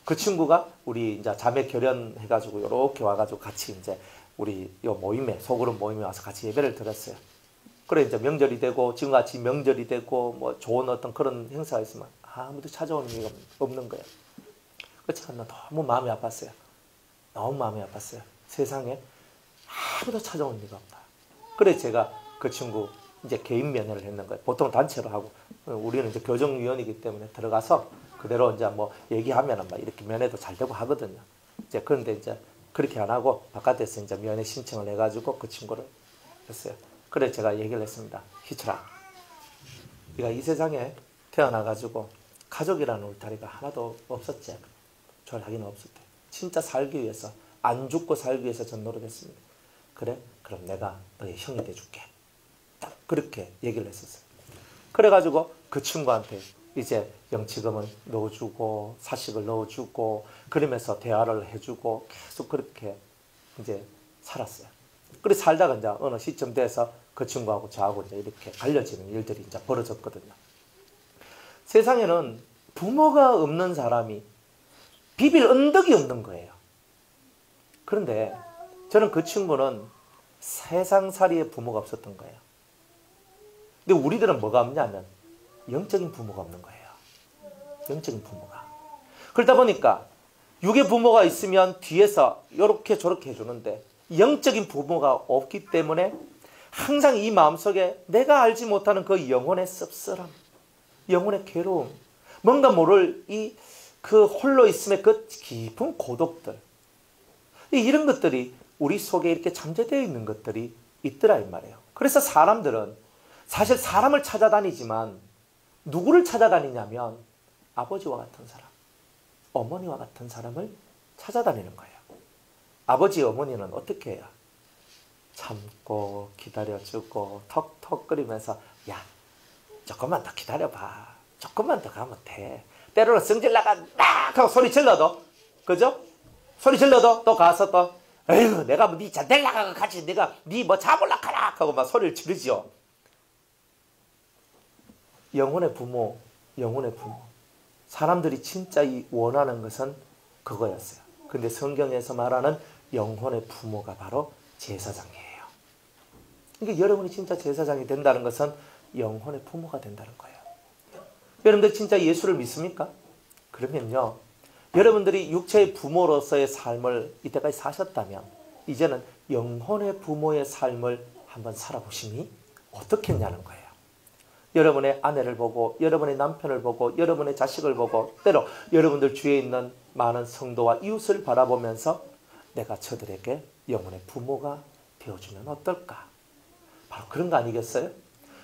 그 친구가 우리 이제 자매 결연해가지고 이렇게 와가지고 같이 이제 우리 요 모임에 소그룹 모임에 와서 같이 예배를 드렸어요. 그래 이제 명절이 되고 지금같이 명절이 되고 뭐 좋은 어떤 그런 행사가 있으면 아무도 찾아오는 게 없는 거예요. 그래서 제가 너무 마음이 아팠어요. 세상에 아무도 찾아오는 리가 없다. 그래 제가 그 친구 이제 개인 면회를 했는 거예요. 보통 단체로 하고 우리는 이제 교정위원이기 때문에 들어가서 그대로 이제 뭐 얘기하면은 막 이렇게 면회도 잘 되고 하거든요. 이제 그런데 이제 그렇게 안 하고 바깥에서 이제 면회 신청을 해가지고 그 친구를 했어요. 그래 제가 얘기를 했습니다. 희철아, 네가 이 세상에 태어나가지고 가족이라는 울타리가 하나도 없었지. 자기는 없었대. 진짜 살기 위해서 안 죽고 살기 위해서 전 노력했습니다. 그래? 그럼 내가 너의 형이 돼줄게. 딱 그렇게 얘기를 했었어요. 그래가지고 그 친구한테 이제 영치금을 넣어주고 사식을 넣어주고 그러면서 대화를 해주고 계속 그렇게 이제 살았어요. 그래 살다가 이제 어느 시점 돼서 그 친구하고 저하고 이제 이렇게 갈려지는 일들이 이제 벌어졌거든요. 세상에는 부모가 없는 사람이 비빌 언덕이 없는 거예요. 그런데 저는 그 친구는 세상살이의 부모가 없었던 거예요. 근데 우리들은 뭐가 없냐면 영적인 부모가 없는 거예요. 영적인 부모가. 그러다 보니까 육의 부모가 있으면 뒤에서 이렇게 저렇게 해주는데 영적인 부모가 없기 때문에 항상 이 마음속에 내가 알지 못하는 그 영혼의 씁쓸함, 영혼의 괴로움, 뭔가 모를 그 홀로 있음의 그 깊은 고독들, 이런 것들이 우리 속에 이렇게 잠재되어 있는 것들이 있더라 이 말이에요. 그래서 사람들은 사실 사람을 찾아다니지만 누구를 찾아다니냐면 아버지와 같은 사람, 어머니와 같은 사람을 찾아다니는 거예요. 아버지, 어머니는 어떻게 해요? 참고 기다려주고 턱턱거리면서 야, 조금만 더 기다려봐. 조금만 더 가면 돼. 때로는 성질나가 막 하고 소리 질러도, 그죠? 소리 질러도 또 가서 또 에휴 내가 뭐 니 잔델라가 같이 내가 니 뭐 잡을라 카라 하고 막 소리를 지르지요. 영혼의 부모, 영혼의 부모. 사람들이 진짜 원하는 것은 그거였어요. 근데 성경에서 말하는 영혼의 부모가 바로 제사장이에요. 그러니까 여러분이 진짜 제사장이 된다는 것은 영혼의 부모가 된다는 거예요. 여러분들 진짜 예수를 믿습니까? 그러면요, 여러분들이 육체의 부모로서의 삶을 이때까지 사셨다면 이제는 영혼의 부모의 삶을 한번 살아보시니 어떻겠냐는 거예요. 여러분의 아내를 보고, 여러분의 남편을 보고, 여러분의 자식을 보고, 때로 여러분들 주위에 있는 많은 성도와 이웃을 바라보면서 내가 저들에게 영혼의 부모가 되어주면 어떨까? 바로 그런 거 아니겠어요?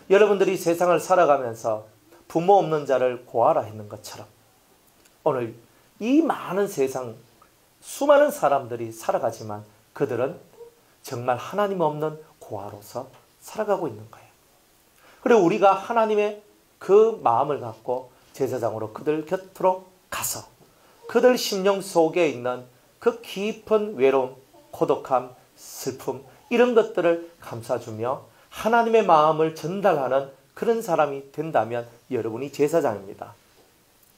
여러분들이 세상을 살아가면서 부모 없는 자를 고아라 했는 것처럼 오늘 이 많은 세상 수많은 사람들이 살아가지만 그들은 정말 하나님 없는 고아로서 살아가고 있는 거예요. 그리고 우리가 하나님의 그 마음을 갖고 제사장으로 그들 곁으로 가서 그들 심령 속에 있는 그 깊은 외로움, 고독함, 슬픔 이런 것들을 감싸주며 하나님의 마음을 전달하는 그런 사람이 된다면 여러분이 제사장입니다.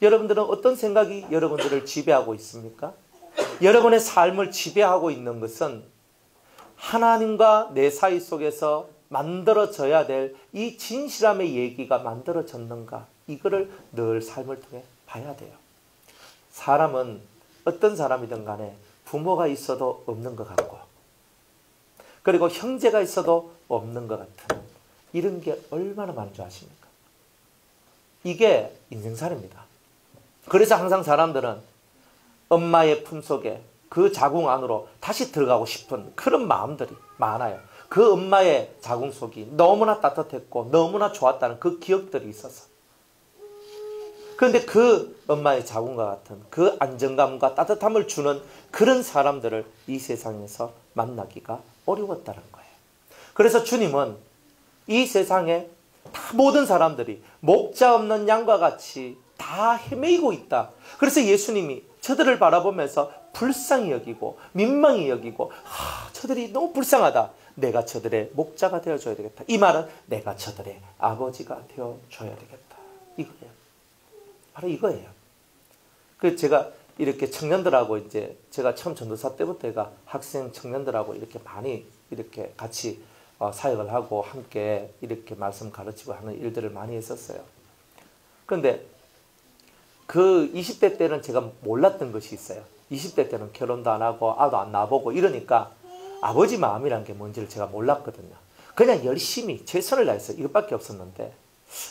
여러분들은 어떤 생각이 여러분들을 지배하고 있습니까? 여러분의 삶을 지배하고 있는 것은 하나님과 내 사이 속에서 만들어져야 될 이 진실함의 얘기가 만들어졌는가? 이거를 늘 삶을 통해 봐야 돼요. 사람은 어떤 사람이든 간에 부모가 있어도 없는 것 같고 그리고 형제가 있어도 없는 것 같은 이런 게 얼마나 많은 줄 아십니까? 이게 인생살입니다. 그래서 항상 사람들은 엄마의 품속에 그 자궁 안으로 다시 들어가고 싶은 그런 마음들이 많아요. 그 엄마의 자궁 속이 너무나 따뜻했고 너무나 좋았다는 그 기억들이 있어서. 그런데 그 엄마의 자궁과 같은 그 안정감과 따뜻함을 주는 그런 사람들을 이 세상에서 만나기가 어려웠다는 거예요. 그래서 주님은 이 세상에 다 모든 사람들이 목자 없는 양과 같이 다 헤매이고 있다. 그래서 예수님이 저들을 바라보면서 불쌍히 여기고 민망히 여기고 저들이 너무 불쌍하다. 내가 저들의 목자가 되어줘야 되겠다. 이 말은 내가 저들의 아버지가 되어줘야 되겠다. 이거예요. 바로 이거예요. 그래서 제가 이렇게 청년들하고 이제 제가 처음 전도사 때부터 제가 학생 청년들하고 이렇게 많이 이렇게 같이 사역을 하고 함께 이렇게 말씀 가르치고 하는 일들을 많이 했었어요. 그런데 그 20대 때는 제가 몰랐던 것이 있어요. 20대 때는 결혼도 안 하고 아도 안 낳아보고 이러니까 아버지 마음이란 게 뭔지를 제가 몰랐거든요. 그냥 열심히 최선을 다했어요. 이것밖에 없었는데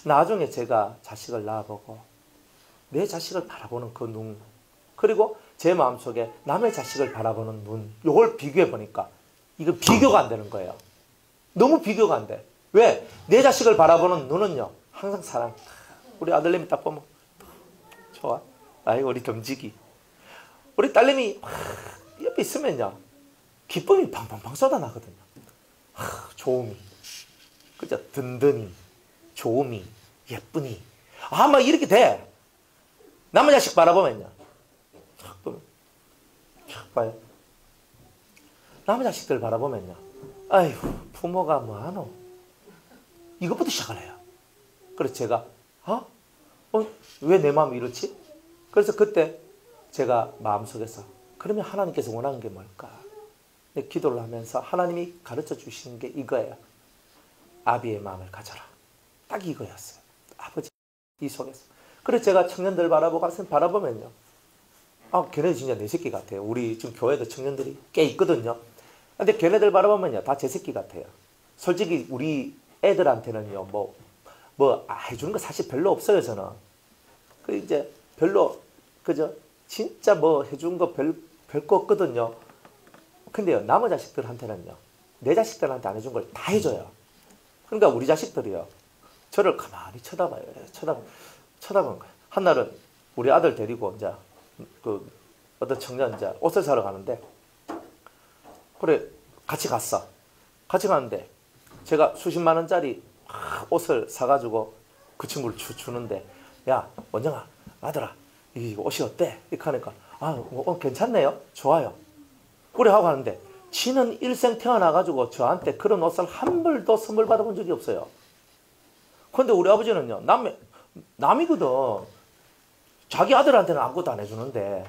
나중에 제가 자식을 낳아보고 내 자식을 바라보는 그 눈 그리고 제 마음속에 남의 자식을 바라보는 눈 이걸 비교해 보니까 이거 비교가 안 되는 거예요. 너무 비교가 안 돼. 왜? 내 자식을 바라보는 눈은요 항상 사랑. 우리 아들내미 딱 보면 좋아. 아이고 우리 덤지기. 우리 딸내미 옆에 있으면요 기쁨이 팡팡팡 쏟아나거든요. 좋음이, 그죠? 든든히, 좋음이, 예쁘니. 막 이렇게 돼. 남의 자식 바라보면요. 촥 보면, 촥 봐요. 남의 자식들 바라보면요. 아휴, 부모가 뭐하노? 이것부터 시작을 해요. 그래서 제가, 왜 내 마음이 이렇지? 그래서 그때 제가 마음속에서, 그러면 하나님께서 원하는 게 뭘까? 기도를 하면서 하나님이 가르쳐 주시는 게 이거예요. 아비의 마음을 가져라. 딱 이거였어요. 아버지 이 속에서. 그래서 제가 청년들 바라보면요. 걔네들 진짜 내 새끼 같아요. 우리 지금 교회도 청년들이 꽤 있거든요. 근데 걔네들 바라보면요. 다 제 새끼 같아요. 솔직히 우리 애들한테는요. 해주는 거 사실 별로 없어요. 저는. 이제 별로 그죠? 진짜 해주는 거 별거 없거든요. 근데요, 남의 자식들한테는요, 내 자식들한테 안 해준 걸 다 해줘요. 그러니까 우리 자식들이요, 저를 가만히 쳐다봐요. 쳐다보는 거예요. 한날은 우리 아들 데리고 이제 어떤 청년 이제 옷을 사러 가는데, 그래 같이 갔어. 같이 가는데 제가 수십만 원짜리 옷을 사가지고 그 친구를 주는데, 야 원정아, 아들아, 이 옷이 어때? 이렇게 하니까 괜찮네요. 좋아요. 그래 하고 하는데 지는 일생 태어나가지고 저한테 그런 옷을 한 벌도 선물 받아본 적이 없어요. 그런데 우리 아버지는요. 남이거든. 자기 아들한테는 아무것도 안 해주는데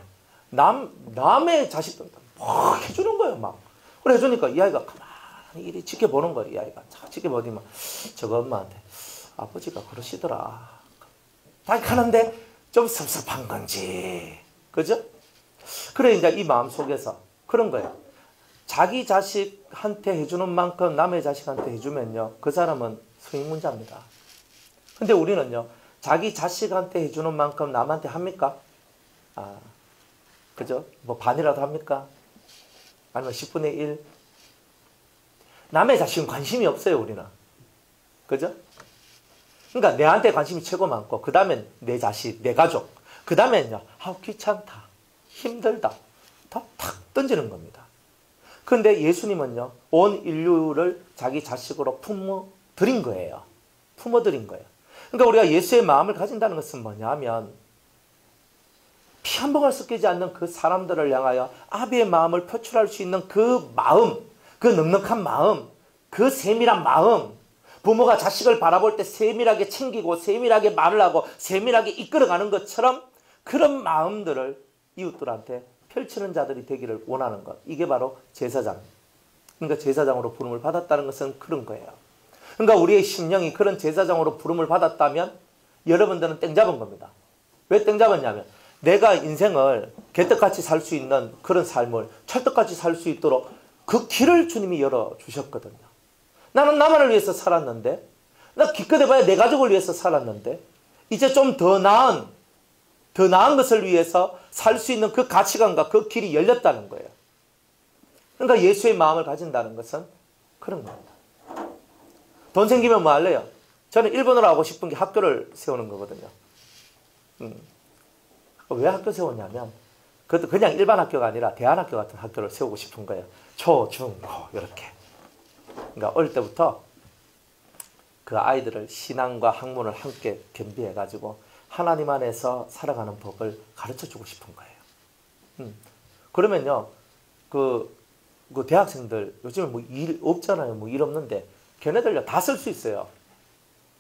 남의 자식들한테 막 해주는 거예요. 막. 그래 해주니까 이 아이가 가만히 이리 지켜보는 거예요. 이 아이가 지켜보더니 저거 엄마한테 아버지가 그러시더라. 다 하는데 좀 섭섭한 건지. 그죠? 그래 이제 이 마음 속에서 그런 거예요. 자기 자식한테 해주는 만큼 남의 자식한테 해주면요. 그 사람은 성인문자입니다. 근데 우리는요. 자기 자식한테 해주는 만큼 남한테 합니까? 그죠? 뭐 반이라도 합니까? 아니면 10분의 1? 남의 자식은 관심이 없어요, 우리는. 그죠? 그러니까 내한테 관심이 최고 많고, 그 다음엔 내 자식, 내 가족, 그 다음엔요, 귀찮다, 힘들다, 다 탁 던지는 겁니다. 그런데 예수님은요, 온 인류를 자기 자식으로 품어드린 거예요. 품어드린 거예요. 그러니까 우리가 예수의 마음을 가진다는 것은 뭐냐면, 피 한 방울 섞이지 않는 그 사람들을 향하여 아비의 마음을 표출할 수 있는 그 마음, 그 넉넉한 마음, 그 세밀한 마음, 부모가 자식을 바라볼 때 세밀하게 챙기고 세밀하게 말을 하고 세밀하게 이끌어가는 것처럼 그런 마음들을 이웃들한테 펼치는 자들이 되기를 원하는 것. 이게 바로 제사장. 그러니까 제사장으로 부름을 받았다는 것은 그런 거예요. 그러니까 우리의 심령이 그런 제사장으로 부름을 받았다면 여러분들은 땡 잡은 겁니다. 왜 땡 잡았냐면 내가 인생을 개떡같이 살 수 있는 그런 삶을 찰떡같이 살 수 있도록 그 길을 주님이 열어주셨거든요. 나는 나만을 위해서 살았는데, 나 기껏 해봐야 내 가족을 위해서 살았는데, 이제 좀 더 나은 것을 위해서 살 수 있는 그 가치관과 그 길이 열렸다는 거예요. 그러니까 예수의 마음을 가진다는 것은 그런 겁니다. 돈 생기면 뭐 할래요? 저는 일본어로 하고 싶은 게 학교를 세우는 거거든요. 왜 학교 세웠냐면, 그것도 그냥 일반 학교가 아니라 대안학교 같은 학교를 세우고 싶은 거예요. 초, 중, 고, 이렇게. 그러니까 어릴 때부터 그 아이들을 신앙과 학문을 함께 겸비해가지고 하나님 안에서 살아가는 법을 가르쳐주고 싶은 거예요. 그러면요, 그 대학생들, 요즘에 뭐 일 없잖아요. 뭐 일 없는데, 걔네들요, 다 쓸 수 있어요.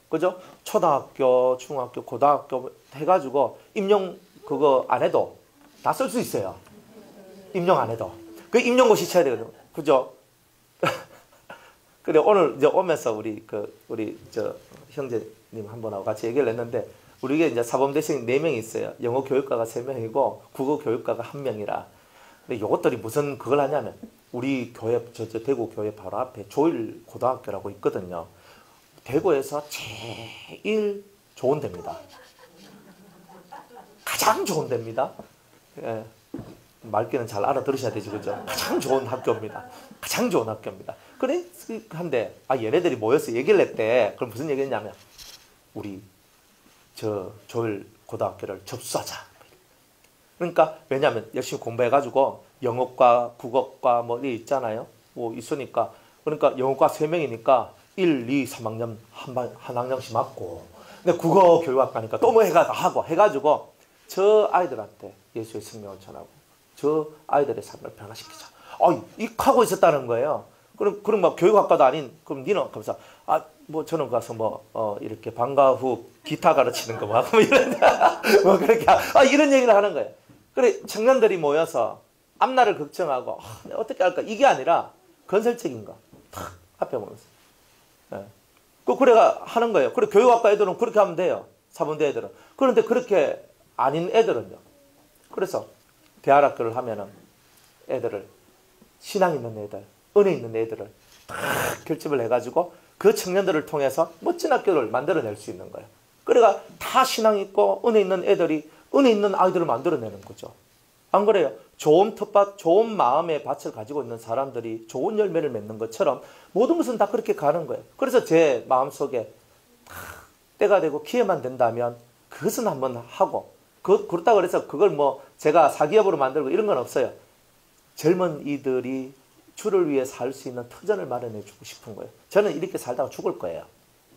그죠? 초등학교, 중학교, 고등학교 해가지고 임용 그거 안 해도 다 쓸 수 있어요. 임용 안 해도. 그 임용고시 쳐야 되거든요. 그죠? 근데 오늘 이제 오면서 우리 형제님 한 분하고 같이 얘기를 했는데, 우리가 이제 사범대생 4명이 있어요. 영어 교육과가 3명이고, 국어 교육과가 1명이라. 근데 요것들이 무슨 그걸 하냐면, 우리 교회, 대구 교회 바로 앞에 조일 고등학교라고 있거든요. 대구에서 제일 좋은 데입니다. 가장 좋은 데입니다. 예. 말귀는 잘 알아들으셔야 되죠, 그죠? 가장 좋은 학교입니다. 가장 좋은 학교입니다. 그래, 한데, 얘네들이 모여서 얘기를 했대. 그럼 무슨 얘기 했냐면, 우리, 조일 고등학교를 접수하자. 그러니까, 왜냐면, 열심히 공부해가지고, 영어과, 국어과, 뭐, 이 있잖아요. 뭐, 있으니까. 그러니까, 영어과 3명이니까, 1, 2, 3학년, 한 학년씩 맞고, 근데 국어 교육학과니까 또 뭐 해가지고, 저 아이들한테 예수의 생명을 전하고, 저 아이들의 삶을 변화시키자. 하고 있었다는 거예요. 그럼 막 교육학과도 아닌, 그럼 니는, 그래서, 저는 가서 이렇게 방과 후 기타 가르치는 거 뭐 그렇게, 이런 얘기를 하는 거예요. 그래, 청년들이 모여서 앞날을 걱정하고, 내가 어떻게 할까? 이게 아니라, 건설적인 거. 탁, 앞에 보면서. 예. 그래 하는 거예요. 그래, 교육학과 애들은 그렇게 하면 돼요. 사범대 애들은. 그런데 그렇게 아닌 애들은요. 그래서, 대안학교를 하면은 애들을, 신앙 있는 애들, 은혜 있는 애들을 다 결집을 해가지고 그 청년들을 통해서 멋진 학교를 만들어낼 수 있는 거예요. 그래가 다 신앙 있고 은혜 있는 애들이 은혜 있는 아이들을 만들어내는 거죠. 안 그래요? 좋은 텃밭, 좋은 마음의 밭을 가지고 있는 사람들이 좋은 열매를 맺는 것처럼 모든 것은 다 그렇게 가는 거예요. 그래서 제 마음속에 때가 되고 기회만 된다면 그것은 한번 하고, 그렇다고 그래서 그걸 뭐 제가 사기업으로 만들고 이런 건 없어요. 젊은 이들이 주를 위해 살 수 있는 터전을 마련해 주고 싶은 거예요. 저는 이렇게 살다가 죽을 거예요.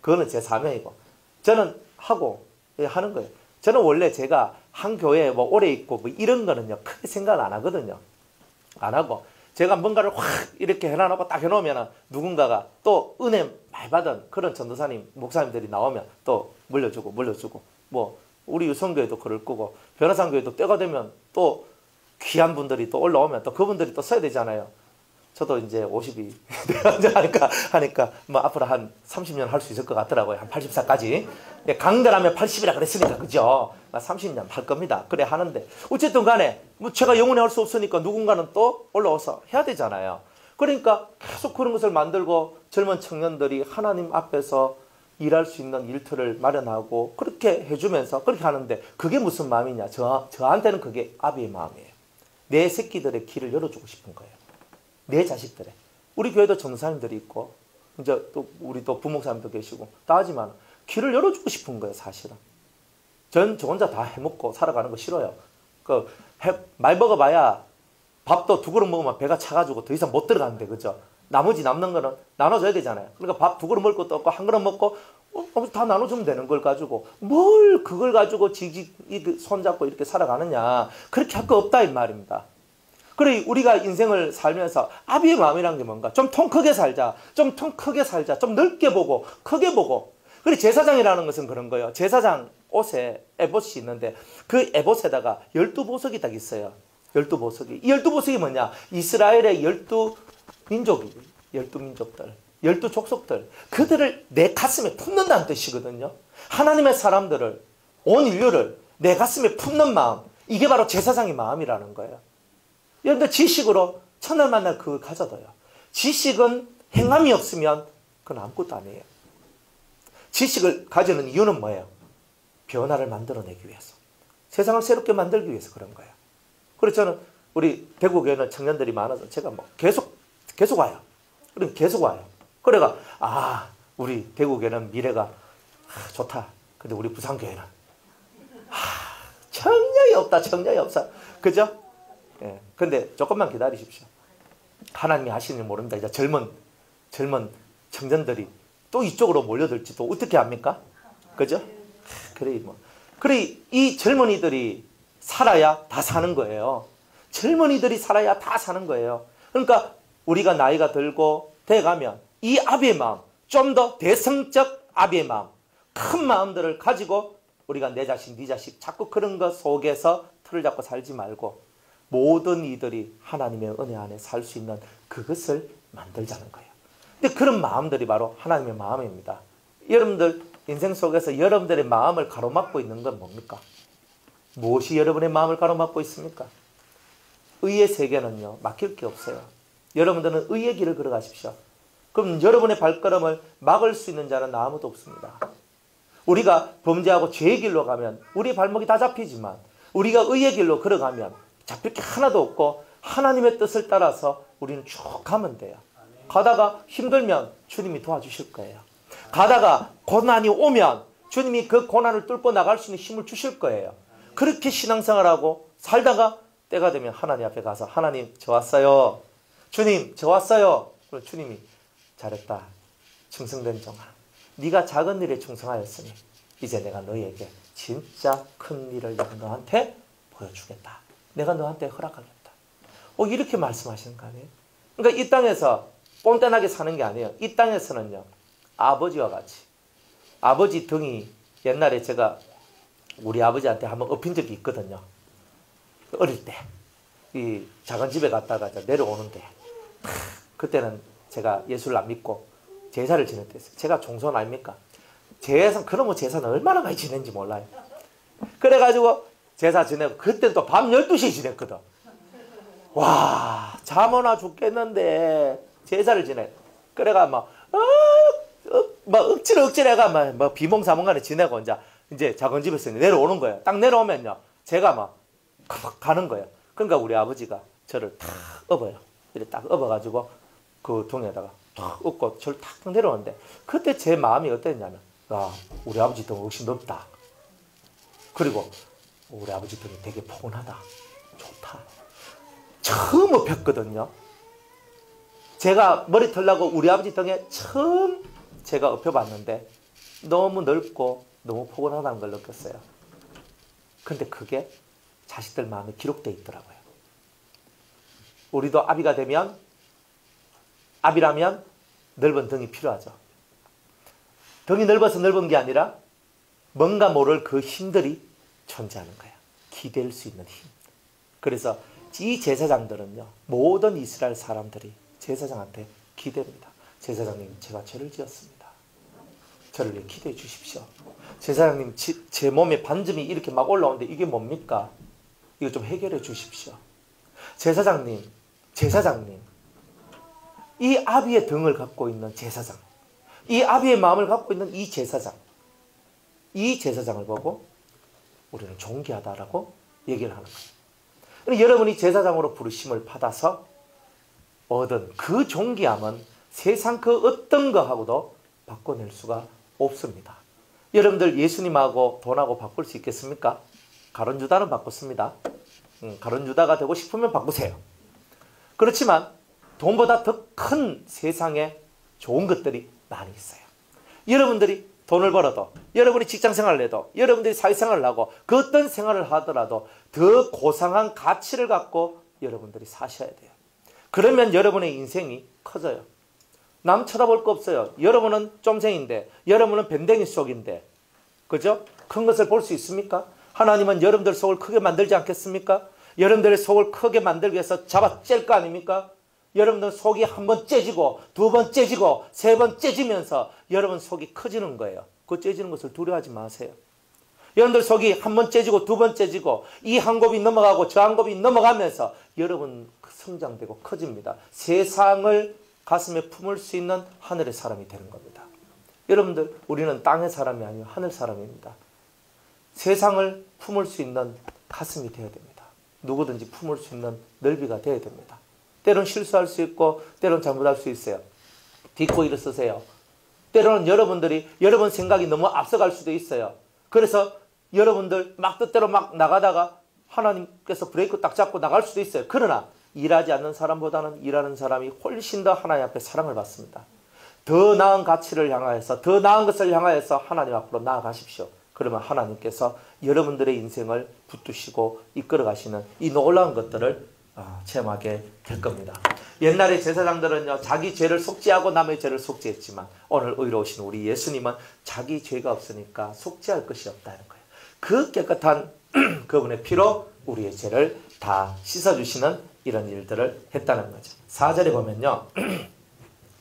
그거는 제 사명이고. 저는 하고 하는 거예요. 저는 원래 제가 한 교회에 뭐 오래 있고 뭐 이런 거는요, 크게 생각 안 하거든요. 안 하고, 제가 뭔가를 확 이렇게 해놔놓고 딱 해놓으면 누군가가 또 은혜 많이 받은 그런 전도사님, 목사님들이 나오면 또 물려주고, 뭐, 우리 유성교회도 그럴 거고, 변화산교회도 때가 되면 또 귀한 분들이 또 올라오면 또 그분들이 또 써야 되잖아요. 저도 이제 50이 하니까 뭐 앞으로 한 30년 할 수 있을 것 같더라고요. 한 80살까지. 강대라면 80이라 그랬으니까, 그죠? 30년 할 겁니다. 그래 하는데. 어쨌든 간에, 뭐 제가 영원히 할 수 없으니까 누군가는 또 올라와서 해야 되잖아요. 그러니까 계속 그런 것을 만들고 젊은 청년들이 하나님 앞에서 일할 수 있는 일터를 마련하고 그렇게 해주면서 그렇게 하는데 그게 무슨 마음이냐? 저한테는 그게 아비의 마음이에요. 내 새끼들의 길을 열어주고 싶은 거예요. 내 자식들의. 우리 교회도 전도사님들이 있고, 이제 또 우리 또 부목사님도 계시고, 다 하지만 길을 열어주고 싶은 거예요, 사실은. 전 저 혼자 다 해먹고 살아가는 거 싫어요. 많이 먹어봐야 밥도 2그릇 먹으면 배가 차가지고 더 이상 못 들어가는데, 그죠? 나머지 남는 거는 나눠줘야 되잖아요. 그러니까 밥 2그릇 먹을 것도 없고, 1그릇 먹고, 다 나눠주면 되는 걸 가지고, 뭘 그걸 가지고 손잡고 이렇게 살아가느냐. 그렇게 할 거 없다, 이 말입니다. 그래, 우리가 인생을 살면서 아비의 마음이란 게 뭔가? 좀 통 크게 살자. 좀 통 크게 살자. 좀 넓게 보고, 크게 보고. 그래, 제사장이라는 것은 그런 거예요. 제사장 옷에 에봇이 있는데, 그 에봇에다가 12보석이 딱 있어요. 12보석이. 이 12보석이 뭐냐? 이스라엘의 12민족들, 12족들. 그들을 내 가슴에 품는다는 뜻이거든요. 하나님의 사람들을, 온 인류를 내 가슴에 품는 마음. 이게 바로 제사장의 마음이라는 거예요. 여러분들 지식으로 첫날 만날 그걸 가져둬요. 지식은 행함이 없으면 그건 아무것도 아니에요. 지식을 가지는 이유는 뭐예요? 변화를 만들어내기 위해서. 세상을 새롭게 만들기 위해서 그런 거예요. 그래서 저는 우리 대구교회는 청년들이 많아서 제가 뭐 계속 와요. 그럼 계속 와요. 그래가 우리 대구교회는 미래가 좋다. 근데 우리 부산교회는 청량이 없다. 청량이 없어. 그죠? 예. 근데 조금만 기다리십시오. 하나님이 하시는 줄 모릅니다. 이제 젊은 청년들이 또 이쪽으로 몰려들지 또 어떻게 합니까? 그죠? 그래, 뭐. 그래, 이 젊은이들이 살아야 다 사는 거예요. 젊은이들이 살아야 다 사는 거예요. 그러니까 우리가 나이가 들고 돼가면 이 아비의 마음, 좀 더 대성적 아비의 마음, 큰 마음들을 가지고 우리가 내 자식, 네 자식 자꾸 그런 것 속에서 틀을 잡고 살지 말고 모든 이들이 하나님의 은혜 안에 살 수 있는 그것을 만들자는 거예요. 근데 그런 마음들이 바로 하나님의 마음입니다. 여러분들 인생 속에서 여러분들의 마음을 가로막고 있는 건 뭡니까? 무엇이 여러분의 마음을 가로막고 있습니까? 의의 세계는요, 막힐 게 없어요. 여러분들은 의의 길을 걸어가십시오. 그럼 여러분의 발걸음을 막을 수 있는 자는 아무도 없습니다. 우리가 범죄하고 죄의 길로 가면 우리의 발목이 다 잡히지만 우리가 의의 길로 걸어가면 잡힐 게 하나도 없고 하나님의 뜻을 따라서 우리는 쭉 가면 돼요. 가다가 힘들면 주님이 도와주실 거예요. 가다가 고난이 오면 주님이 그 고난을 뚫고 나갈 수 있는 힘을 주실 거예요. 그렇게 신앙생활하고 살다가 때가 되면 하나님 앞에 가서 하나님 저 왔어요. 주님 저 왔어요. 그럼 주님이 잘했다. 충성된 종아. 네가 작은 일에 충성하였으니 이제 내가 너희에게 진짜 큰 일을 내가 너한테 보여주겠다. 내가 너한테 허락하겠다. 이렇게 말씀하시는 거 아니에요? 그러니까 이 땅에서 꼰대나게 사는 게 아니에요. 이 땅에서는요. 아버지와 같이. 아버지 등이 옛날에 제가 우리 아버지한테 한번 엎인 적이 있거든요. 어릴 때. 이 작은 집에 갔다가 내려오는데 그때는 제가 예수를 안 믿고 제사를 지낼 때였어요. 제가 종손 아닙니까? 그러면 제사는 얼마나 많이 지낸지 몰라요. 그래가지고 제사 지내고 그때는 또 밤 12시에 지냈거든. 와, 잠 오나 죽겠는데 제사를 지내. 그래가 막 억지로 해가 막 비몽사몽간에 지내고 이제 작은 집에서 내려오는 거예요. 딱 내려오면요. 제가 막 가는 거예요. 그러니까 우리 아버지가 저를 탁 업어요. 이렇게 딱 업어가지고 그 동에다가 탁 업고 저를 탁 내려오는데 그때 제 마음이 어땠냐면 우리 아버지 등 훨씬 넓다. 그리고 우리 아버지 등이 되게 포근하다. 좋다. 처음 업혔거든요. 제가 머리 털라고 우리 아버지 등에 처음 제가 업혀봤는데 너무 넓고 너무 포근하다는 걸 느꼈어요. 근데 그게 자식들 마음에 기록되어 있더라고요. 우리도 아비라면 넓은 등이 필요하죠. 등이 넓어서 넓은 게 아니라 뭔가 모를 그 힘들이 존재하는 거예요. 기댈 수 있는 힘. 그래서 이 제사장들은요, 모든 이스라엘 사람들이 제사장한테 기대입니다. 제사장님, 제가 죄를 지었습니다. 저를 위해 기도해 주십시오. 제사장님, 제 몸에 반점이 이렇게 막 올라오는데 이게 뭡니까? 이거 좀 해결해 주십시오. 제사장님, 이 아비의 등을 갖고 있는 제사장, 이 아비의 마음을 갖고 있는 이 제사장을 보고 우리는 존귀하다라고 얘기를 하는 거예요. 여러분이 제사장으로 부르심을 받아서 얻은 그 존귀함은 세상 그 어떤 거하고도 바꿔낼 수가 없습니다. 여러분들 예수님하고 돈하고 바꿀 수 있겠습니까? 가론유다는 바꿨습니다. 가론유다가 되고 싶으면 바꾸세요. 그렇지만 돈보다 더 큰 세상에 좋은 것들이 많이 있어요. 여러분들이 돈을 벌어도, 여러분이 직장생활을 해도, 여러분들이 사회생활을 하고 그 어떤 생활을 하더라도 더 고상한 가치를 갖고 여러분들이 사셔야 돼요. 그러면 여러분의 인생이 커져요. 남 쳐다볼 거 없어요. 여러분은 쫌생인데, 여러분은 밴댕이 속인데, 그죠? 큰 것을 볼 수 있습니까? 하나님은 여러분들 속을 크게 만들지 않겠습니까? 여러분들의 속을 크게 만들기 위해서 잡아 쨘 거 아닙니까? 여러분들 속이 한 번 째지고, 두 번 째지고, 세 번 째지면서 여러분 속이 커지는 거예요. 그 째지는 것을 두려워하지 마세요. 여러분들 속이 한 번 째지고, 두 번 째지고, 이 한 곱이 넘어가고 저 한 곱이 넘어가면서 여러분 성장되고 커집니다. 세상을 가슴에 품을 수 있는 하늘의 사람이 되는 겁니다. 여러분들, 우리는 땅의 사람이 아니고 하늘 사람입니다. 세상을 품을 수 있는 가슴이 되어야 됩니다. 누구든지 품을 수 있는 넓이가 되어야 됩니다. 때로는 실수할 수 있고 때로는 잘못할 수 있어요. 딛고 일어서세요. 때로는 여러분들이 여러분 생각이 너무 앞서갈 수도 있어요. 그래서 여러분들 막 뜻대로 막 나가다가 하나님께서 브레이크 딱 잡고 나갈 수도 있어요. 그러나 일하지 않는 사람보다는 일하는 사람이 훨씬 더 하나님 앞에 사랑을 받습니다. 더 나은 가치를 향하여서, 더 나은 것을 향하여서 하나님 앞으로 나아가십시오. 그러면 하나님께서 여러분들의 인생을 붙드시고 이끌어 가시는 이 놀라운 것들을 체험하게 될 겁니다. 옛날에 제사장들은요, 자기 죄를 속죄하고 남의 죄를 속죄했지만 오늘 의로우신 우리 예수님은 자기 죄가 없으니까 속죄할 것이 없다는 거예요. 그 깨끗한 그분의 피로 우리의 죄를 다 씻어주시는 이런 일들을 했다는 거죠. 4절에 보면요,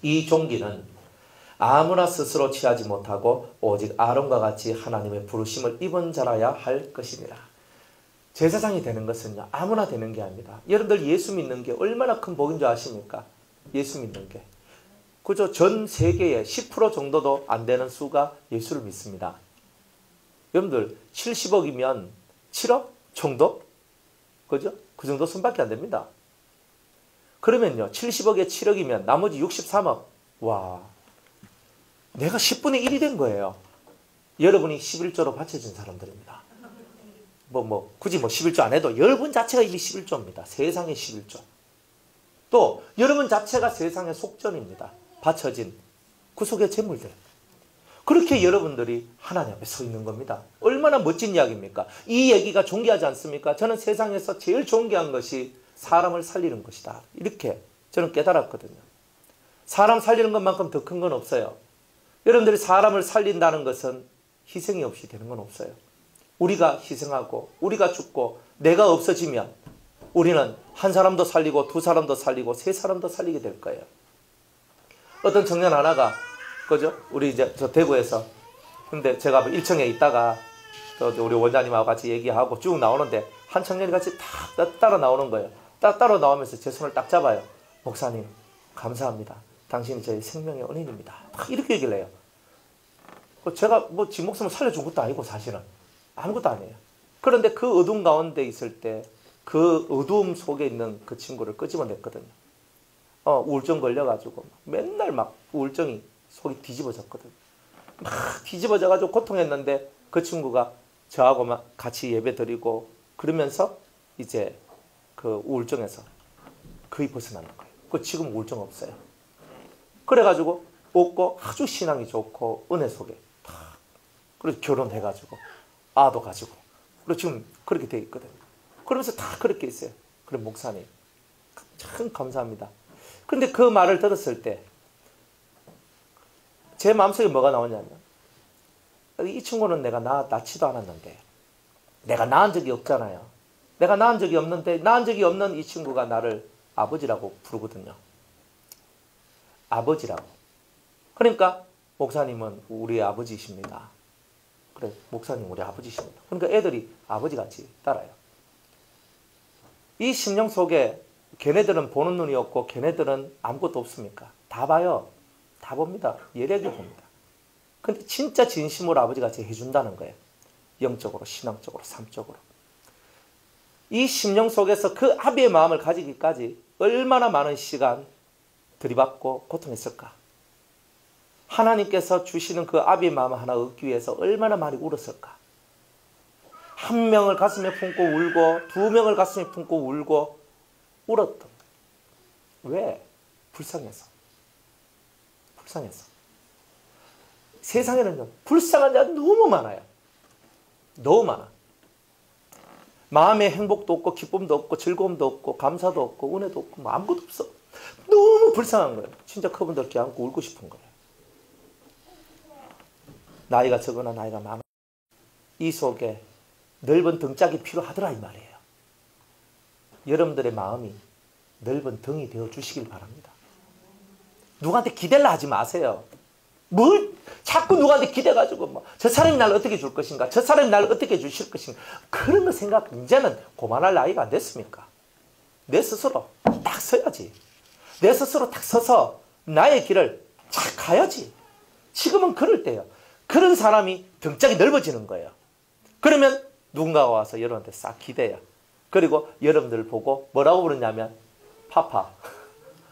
이 종기는 아무나 스스로 취하지 못하고 오직 아론과 같이 하나님의 부르심을 입은 자라야 할 것이니라. 제사장이 되는 것은요, 아무나 되는 게 아닙니다. 여러분들 예수 믿는 게 얼마나 큰 복인 줄 아십니까? 예수 믿는 게. 그죠? 전 세계의 10% 정도도 안 되는 수가 예수를 믿습니다. 여러분들 70억이면 7억 정도? 그죠? 그 정도 수밖에 안 됩니다. 그러면요, 70억에 7억이면 나머지 63억. 와, 내가 10분의 1이 된 거예요. 여러분이 11조로 바쳐진 사람들입니다. 굳이 11조 안 해도 여러분 자체가 이미 11조입니다. 세상의 11조. 또 여러분 자체가 세상의 속전입니다. 바쳐진 그 속의 재물들. 그렇게 여러분들이 하나님 앞에 서 있는 겁니다. 얼마나 멋진 이야기입니까? 이 얘기가 존귀하지 않습니까? 저는 세상에서 제일 존귀한 것이 사람을 살리는 것이다. 이렇게 저는 깨달았거든요. 사람 살리는 것만큼 더 큰 건 없어요. 여러분들이 사람을 살린다는 것은 희생이 없이 되는 건 없어요. 우리가 희생하고 우리가 죽고 내가 없어지면 우리는 한 사람도 살리고 두 사람도 살리고 세 사람도 살리게 될 거예요. 어떤 청년 하나가, 그죠? 우리 이제 저 대구에서, 근데 제가 1층에 있다가 우리 원장님하고 같이 얘기하고 쭉 나오는데 한 청년이 같이 딱 따라 나오는 거예요. 딱 따라 나오면서 제 손을 딱 잡아요. 목사님, 감사합니다. 당신이 저희 생명의 은인입니다. 딱 이렇게 얘기를 해요. 제가 지 목숨을 살려준 것도 아니고 사실은 아무것도 아니에요. 그런데 그 어두운 가운데 있을 때 그 어두움 속에 있는 그 친구를 끄집어냈거든요. 우울증 걸려가지고 맨날 막 우울증이 속이 뒤집어졌거든요. 막 뒤집어져가지고 고통했는데 그 친구가 저하고 막 같이 예배 드리고 그러면서 이제 그 우울증에서 거의 벗어나는 거예요. 지금 우울증 없어요. 그래가지고 웃고 아주 신앙이 좋고 은혜 속에 그래서 결혼해가지고 아도 가지고 그리고 지금 그렇게 돼 있거든요. 그러면서 다 그렇게 있어요. 그럼 목사님 참 감사합니다. 근데 그 말을 들었을 때 제 마음속에 뭐가 나오냐면 이 친구는 내가 낳지도 않았는데 내가 낳은 적이 없잖아요. 내가 낳은 적이 없는데 낳은 적이 없는 이 친구가 나를 아버지라고 부르거든요. 아버지라고. 그러니까 목사님은 우리 아버지이십니다. 그래, 목사님 우리 아버지십니다. 그러니까 애들이 아버지같이 따라요. 이 심령 속에 걔네들은 보는 눈이 없고 걔네들은 아무것도 없습니까? 다 봐요. 다 봅니다. 예력이 봅니다. 근데 진짜 진심으로 아버지같이 해준다는 거예요. 영적으로, 신앙적으로, 삶적으로. 이 심령 속에서 그 아비의 마음을 가지기까지 얼마나 많은 시간 들이받고 고통했을까. 하나님께서 주시는 그 아비의 마음을 하나 얻기 위해서 얼마나 많이 울었을까. 한 명을 가슴에 품고 울고 두 명을 가슴에 품고 울고 울었던. 왜? 불쌍해서. 불쌍해서. 세상에는요, 불쌍한 자가 너무 많아요. 너무 많아. 마음에 행복도 없고 기쁨도 없고 즐거움도 없고 감사도 없고 은혜도 없고 뭐 아무것도 없어. 너무 불쌍한 거예요. 진짜 그분들 이렇게 안고 울고 싶은 거예요. 나이가 적거나 나이가 많아. 이 속에 넓은 등짝이 필요하더라 이 말이에요. 여러분들의 마음이 넓은 등이 되어 주시길 바랍니다. 누구한테 기대를 하지 마세요. 뭘 자꾸 누구한테 기대가지고 뭐 저 사람이 날 어떻게 줄 것인가, 저 사람이 날 어떻게 주실 것인가, 그런 거 생각 이제는 그만할 나이가 안 됐습니까? 내 스스로 딱 서야지. 내 스스로 딱 서서 나의 길을 잘 가야지. 지금은 그럴 때예요. 그런 사람이 등짝이 넓어지는 거예요. 그러면 누군가가 와서 여러분한테 싹 기대요. 그리고 여러분들 보고 뭐라고 부르냐면 파파,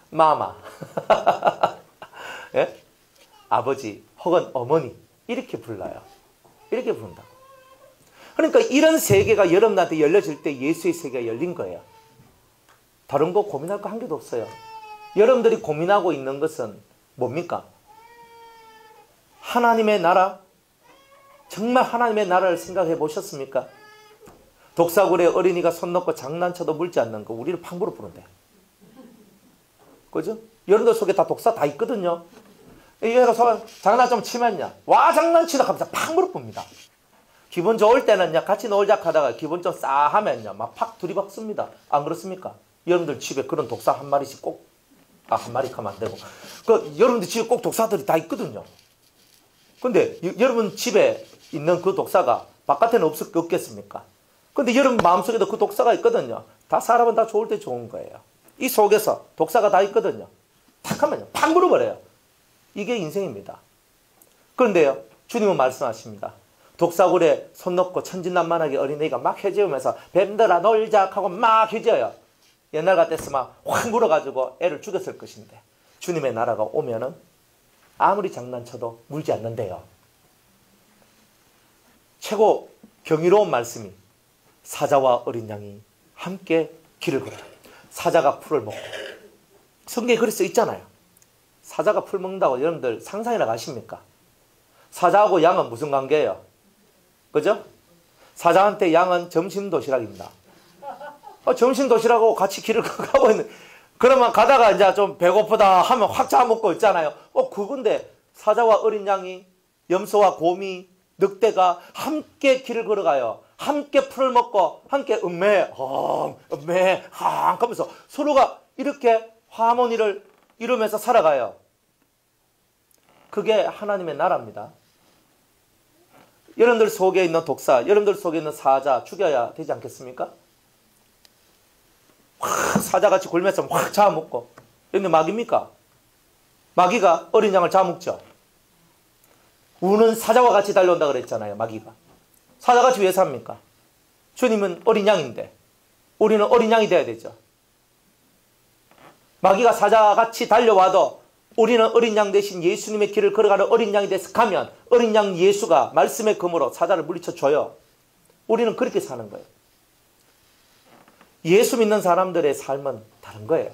마마, 예? 아버지 혹은 어머니 이렇게 불러요. 이렇게 부른다고. 그러니까 이런 세계가 여러분한테 열려질 때 예수의 세계가 열린 거예요. 다른 거 고민할 거 한 개도 없어요. 여러분들이 고민하고 있는 것은 뭡니까? 하나님의 나라? 정말 하나님의 나라를 생각해 보셨습니까? 독사굴에 어린이가 손 넣고 장난쳐도 물지 않는 거 우리는 팡부로 부른대. 그죠? 여러분들 속에 다 독사 다 있거든요. 얘가 장난 좀 치면요, 와 장난치다 하면서 팍 무릎 꿇습니다. 기분 좋을 때는요, 같이 놀자 하다가 기분 좀 싸하면요 막 팍 들이박습니다. 안 그렇습니까? 여러분들 집에 그런 독사 한 마리씩 꼭, 한 마리 하면 안 되고, 여러분들 집에 꼭 독사들이 다 있거든요. 근데 여러분 집에 있는 그 독사가 바깥에는 없겠습니까? 근데 여러분 마음속에도 그 독사가 있거든요. 다 사람은 다 좋을 때 좋은 거예요. 이 속에서 독사가 다 있거든요. 탁 하면요 팍 물어버려요. 이게 인생입니다. 그런데요, 주님은 말씀하십니다. 독사굴에 손 넣고 천진난만하게 어린애가 막 헤재우면서 뱀들아 놀자 하고 막 헤재어요. 옛날 같았으면 확 물어가지고 애를 죽였을 것인데 주님의 나라가 오면은 아무리 장난쳐도 물지 않는데요. 최고 경이로운 말씀이 사자와 어린 양이 함께 길을 걸어요. 사자가 풀을 먹고. 성경에 그렇게 써 있잖아요. 사자가 풀 먹는다고 여러분들 상상이나 가십니까? 사자하고 양은 무슨 관계예요? 그죠? 사자한테 양은 점심 도시락입니다. 점심 도시락하고 같이 길을 가고 있는, 그러면 가다가 이제 좀 배고프다 하면 확 잡아먹고 있잖아요. 그건데 사자와 어린 양이, 염소와 곰이, 늑대가 함께 길을 걸어가요. 함께 풀을 먹고 함께 하면서 서로가 이렇게 하모니를 이루면서 살아가요. 그게 하나님의 나라입니다. 여러분들 속에 있는 독사, 여러분들 속에 있는 사자 죽여야 되지 않겠습니까? 확 사자같이 굴면서 확 잡아먹고. 근데 마귀입니까? 마귀가 어린 양을 잡아먹죠. 우는 사자와 같이 달려온다 그랬잖아요. 마귀가. 사자같이 왜 삽니까? 주님은 어린 양인데 우리는 어린 양이 돼야 되죠. 마귀가 사자같이 달려와도 우리는 어린 양 대신 예수님의 길을 걸어가는 어린 양이 돼서 가면 어린 양 예수가 말씀의 검으로 사자를 물리쳐 줘요. 우리는 그렇게 사는 거예요. 예수 믿는 사람들의 삶은 다른 거예요.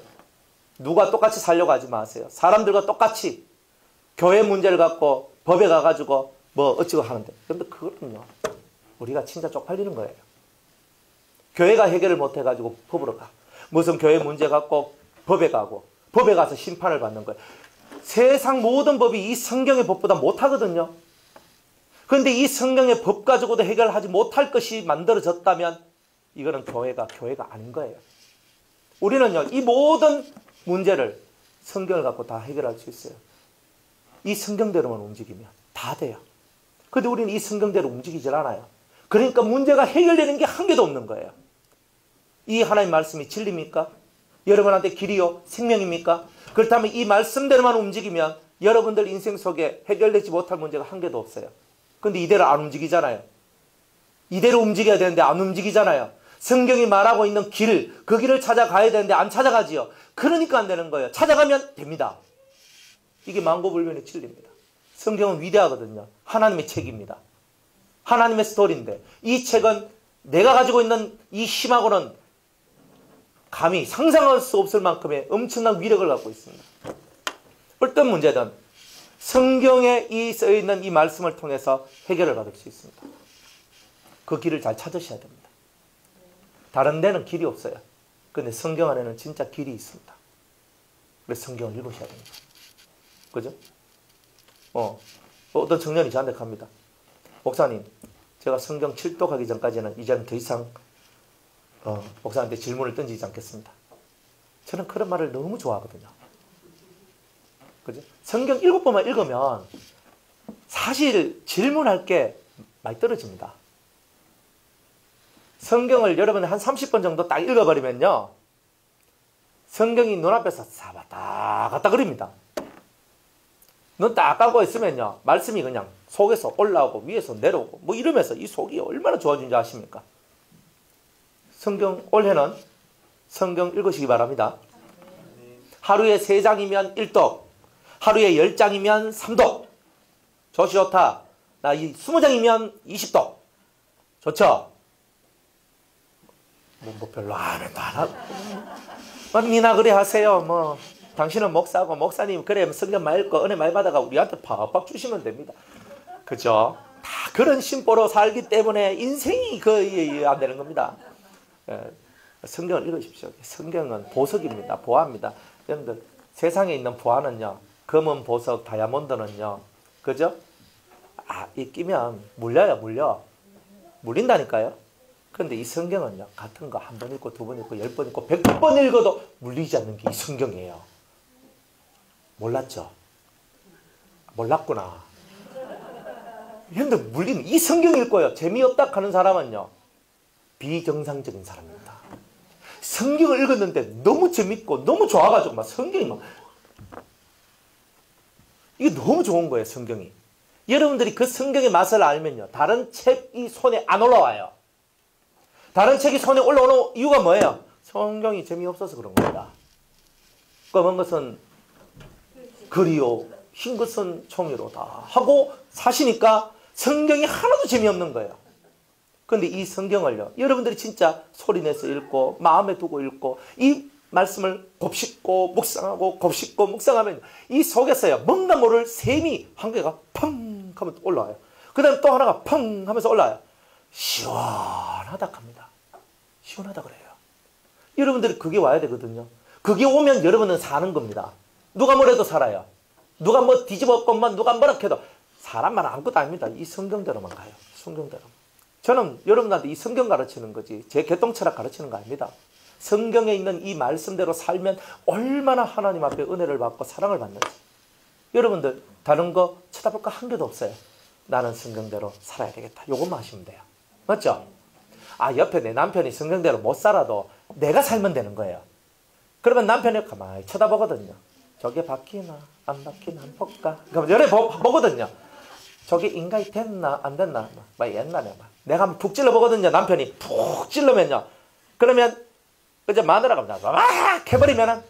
누가 똑같이 살려고 하지 마세요. 사람들과 똑같이 교회 문제를 갖고 법에 가가지고 뭐 어찌고 하는데. 그런데 그거는요, 우리가 진짜 쪽팔리는 거예요. 교회가 해결을 못해가지고 법으로 가. 무슨 교회 문제 갖고 법에 가고 법에 가서 심판을 받는 거예요. 세상 모든 법이 이 성경의 법보다 못하거든요. 그런데 이 성경의 법 가지고도 해결하지 못할 것이 만들어졌다면 이거는 교회가 아닌 거예요. 우리는요, 이 모든 문제를 성경을 갖고 다 해결할 수 있어요. 이 성경대로만 움직이면 다 돼요. 그런데 우리는 이 성경대로 움직이질 않아요. 그러니까 문제가 해결되는 게 한 개도 없는 거예요. 이 하나님 말씀이 진리입니까? 여러분한테 길이요? 생명입니까? 그렇다면 이 말씀대로만 움직이면 여러분들 인생 속에 해결되지 못할 문제가 한 개도 없어요. 그런데 이대로 안 움직이잖아요. 이대로 움직여야 되는데 안 움직이잖아요. 성경이 말하고 있는 길, 그 길을 찾아가야 되는데 안 찾아가지요. 그러니까 안 되는 거예요. 찾아가면 됩니다. 이게 만고불변의 진리입니다. 성경은 위대하거든요. 하나님의 책입니다. 하나님의 스토리인데 이 책은 내가 가지고 있는 이 힘하고는 감히 상상할 수 없을 만큼의 엄청난 위력을 갖고 있습니다. 어떤 문제든 성경에 써있는 이 말씀을 통해서 해결을 받을 수 있습니다. 그 길을 잘 찾으셔야 됩니다. 다른 데는 길이 없어요. 그런데 성경 안에는 진짜 길이 있습니다. 그래서 성경을 읽으셔야 됩니다. 그죠? 어떤 청년이 저한테 갑니다. 목사님, 제가 성경 7독하기 전까지는 이제는 더 이상 목사한테 질문을 던지지 않겠습니다. 저는 그런 말을 너무 좋아하거든요. 그죠? 성경 7번만 읽으면 사실 질문할 게 많이 떨어집니다. 성경을 여러분이 한 30번 정도 딱 읽어버리면요. 성경이 눈앞에서 사바다 갔다 그립니다. 눈 딱 감고 있으면요. 말씀이 그냥 속에서 올라오고 위에서 내려오고 뭐 이러면서 이 속이 얼마나 좋아진지 아십니까? 성경 올해는 성경 읽으시기 바랍니다. 하루에 3장이면 1독, 하루에 10장이면 3독. 좋지 좋다. 나 20장이면 20독. 좋죠? 뭐 별로 안 한다. 니나 그래 하세요. 뭐 당신은 목사고 목사님 그래 성경 많이 읽고 은혜 많이 받아가 우리한테 팍팍 주시면 됩니다. 그죠? 다 그런 심보로 살기 때문에 인생이 거의 안 되는 겁니다. 성경을 읽으십시오. 성경은 보석입니다. 보화입니다. 여러분들 세상에 있는 보화는요. 금은 보석 다이아몬드는요. 그죠? 이 끼면 물려요. 물린다니까요. 그런데 이 성경은요. 같은 거 한 번 읽고 두 번 읽고 10번 읽고 100번 읽어도 물리지 않는 게 이 성경이에요. 몰랐죠? 몰랐구나. 근데 물리는 이 성경 읽고요. 재미없다 하는 사람은요. 비정상적인 사람입니다. 성경을 읽었는데 너무 재밌고 너무 좋아가지고 막 성경이 막 이게 너무 좋은 거예요. 성경이. 여러분들이 그 성경의 맛을 알면요. 다른 책이 손에 안 올라와요. 다른 책이 손에 올라오는 이유가 뭐예요? 성경이 재미없어서 그런 겁니다. 검은 것은 글이요, 흰 것은 총이로다 하고 사시니까 성경이 하나도 재미없는 거예요. 그런데 이 성경을요, 여러분들이 진짜 소리내서 읽고 마음에 두고 읽고 이 말씀을 곱씹고 묵상하고 곱씹고 묵상하면 이 속에서요, 뭔가 모를 샘이 한 개가 펑 하면 올라와요. 그 다음에 또 하나가 펑 하면서 올라와요. 시원하다 합니다. 시원하다 그래요. 여러분들이 그게 와야 되거든요. 그게 오면 여러분은 사는 겁니다. 누가 뭐래도 살아요. 누가 뭐 뒤집어엎건만 누가 뭐라 해도 사람 말 아무것도 아닙니다. 이 성경대로만 가요. 성경대로. 저는 여러분한테 이 성경 가르치는 거지 제 개똥철학 가르치는 거 아닙니다. 성경에 있는 이 말씀대로 살면 얼마나 하나님 앞에 은혜를 받고 사랑을 받는지. 여러분들 다른 거 쳐다볼 거 한 개도 없어요. 나는 성경대로 살아야 되겠다. 요것만 하시면 돼요. 맞죠? 옆에 내 남편이 성경대로 못 살아도 내가 살면 되는 거예요. 그러면 남편이 가만히 쳐다보거든요. 저게 바뀌나 안 바뀌나 한번 볼까? 그럼 열에 보거든요. 저게 인간이 됐나 안 됐나 막 옛날에 막 내가 한번 푹 찔러보거든요. 남편이 푹 찔러면요. 그러면 이제 마누라가 막 해버리면은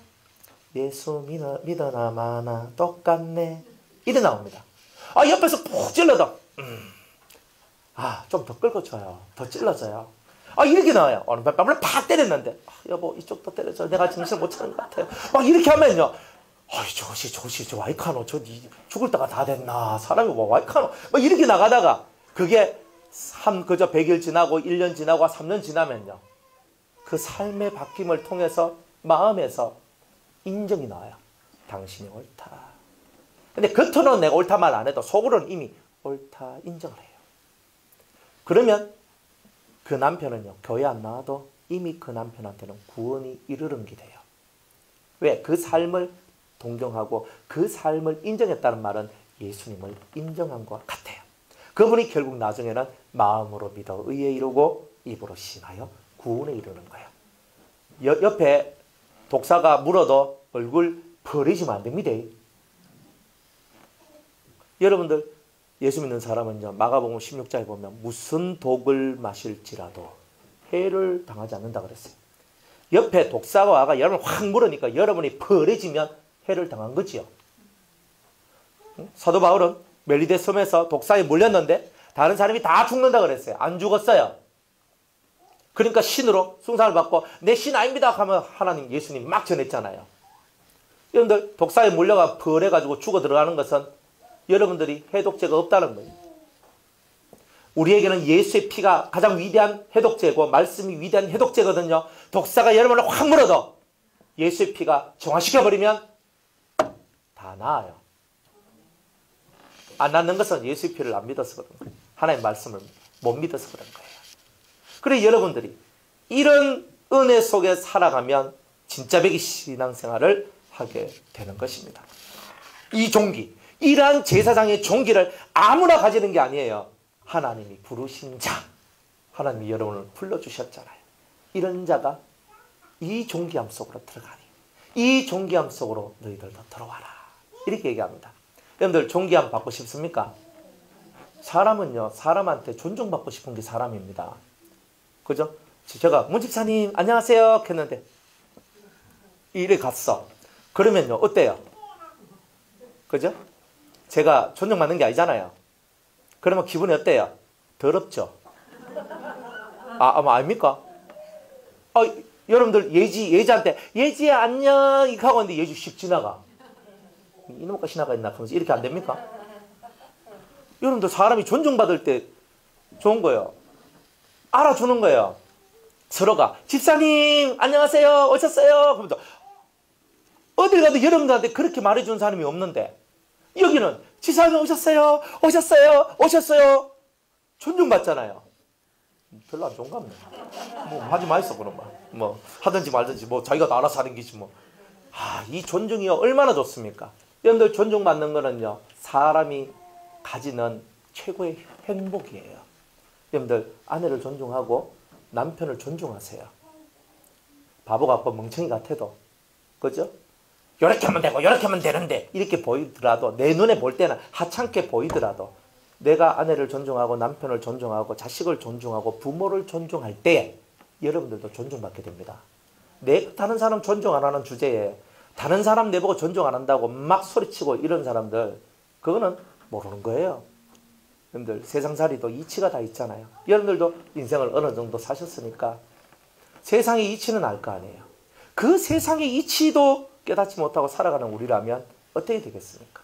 예수 믿어나 마나 똑같네 이래 나옵니다. 옆에서 푹 찔러도 좀 더 끌고 줘요. 더 찔러줘요. 이렇게 나와요. 어느 뺨을 팍 때렸는데 여보 이쪽도 때려줘. 내가 정신을 못 차는 것 같아요. 막 이렇게 하면요. 조시 저 와이카노 저 죽을 때가 다 됐나 사람이 뭐 와이카노 막 이렇게 나가다가 그게 그저 100일 지나고 1년 지나고 3년 지나면요. 그 삶의 바뀜을 통해서 마음에서 인정이 나와요. 당신이 옳다. 근데 겉으로는 내가 옳다 말 안 해도 속으로는 이미 옳다 인정을 해요. 그러면 그 남편은요, 교회 안 나와도 이미 그 남편한테는 구원이 이르는 게 돼요. 왜? 그 삶을 동경하고 그 삶을 인정했다는 말은 예수님을 인정한 것 같아요. 그분이 결국 나중에는 마음으로 믿어 의에 이르고 입으로 신하여 구원에 이르는 거예요. 옆에 독사가 물어도 얼굴 버리시면 안 됩니다. 여러분들 예수 믿는 사람은요, 마가복음 16장에 보면 무슨 독을 마실지라도 해를 당하지 않는다 그랬어요. 옆에 독사가 와가 여러분을 확 물으니까 여러분이 버려지면 해를 당한 거지요. 사도 바울은 멜리데 섬에서 독사에 물렸는데 다른 사람이 다 죽는다 그랬어요. 안 죽었어요. 그러니까 신으로 숭상을 받고 내 신 아닙니다 하면 하나님 예수님 막 전했잖아요. 여러분들 독사에 물려가 벌해가지고 죽어 들어가는 것은 여러분들이 해독제가 없다는 거예요. 우리에게는 예수의 피가 가장 위대한 해독제고 말씀이 위대한 해독제거든요. 독사가 여러분을 확 물어도 예수의 피가 정화시켜버리면 다 나아요. 안 낫는 것은 예수의 피를 안 믿어서 그런 거예요. 하나님의 말씀을 못 믿어서 그런 거예요. 그래 여러분들이 이런 은혜 속에 살아가면 진짜 백이 신앙생활을 하게 되는 것입니다. 이 종기, 이러한 제사장의 종기를 아무나 가지는 게 아니에요. 하나님이 부르신 자, 하나님이 여러분을 불러주셨잖아요. 이런 자가 이 종기함 속으로 들어가니 이 종기함 속으로 너희들도 들어와라. 이렇게 얘기합니다. 여러분들 종기함 받고 싶습니까? 사람은요, 사람한테 존중받고 싶은 게 사람입니다. 그죠? 제가 문집사님 안녕하세요 했는데 이래 갔어. 그러면요 어때요? 그죠? 제가 존중받는 게 아니잖아요. 그러면 기분이 어때요? 더럽죠? 아닙니까? 여러분들 예지한테 예지야 안녕 이렇게 하고 있는데 예지 씩 지나가. 이놈의 것이 나가있나 하면서 이렇게 안 됩니까? 여러분들 사람이 존중받을 때 좋은 거예요. 알아주는 거예요. 서로가 집사님 안녕하세요 오셨어요 그러면서 어딜 가도 여러분들한테 그렇게 말해주는 사람이 없는데 여기는 집사님 오셨어요 오셨어요 존중받잖아요. 별로 안 좋은가 보네. 뭐 하지 마있어 그러면 뭐 하든지 말든지 뭐 자기가 다 알아서 하는 게지 뭐. 이 존중이요 얼마나 좋습니까? 여러분들 존중받는 거는요 사람이 가지는 최고의 행복이에요. 여러분들 아내를 존중하고 남편을 존중하세요. 바보 같고 멍청이 같아도 그죠? 이렇게 하면 되고 이렇게 하면 되는데 이렇게 보이더라도 내 눈에 볼 때는 하찮게 보이더라도 내가 아내를 존중하고 남편을 존중하고 자식을 존중하고 부모를 존중할 때 여러분들도 존중받게 됩니다. 다른 사람 존중 안 하는 주제에 다른 사람 내보고 존중 안 한다고 막 소리치고 이런 사람들 그거는 모르는 거예요. 여러분들 세상살이도 이치가 다 있잖아요. 여러분들도 인생을 어느 정도 사셨으니까 세상의 이치는 알 거 아니에요. 그 세상의 이치도 깨닫지 못하고 살아가는 우리라면 어떻게 되겠습니까?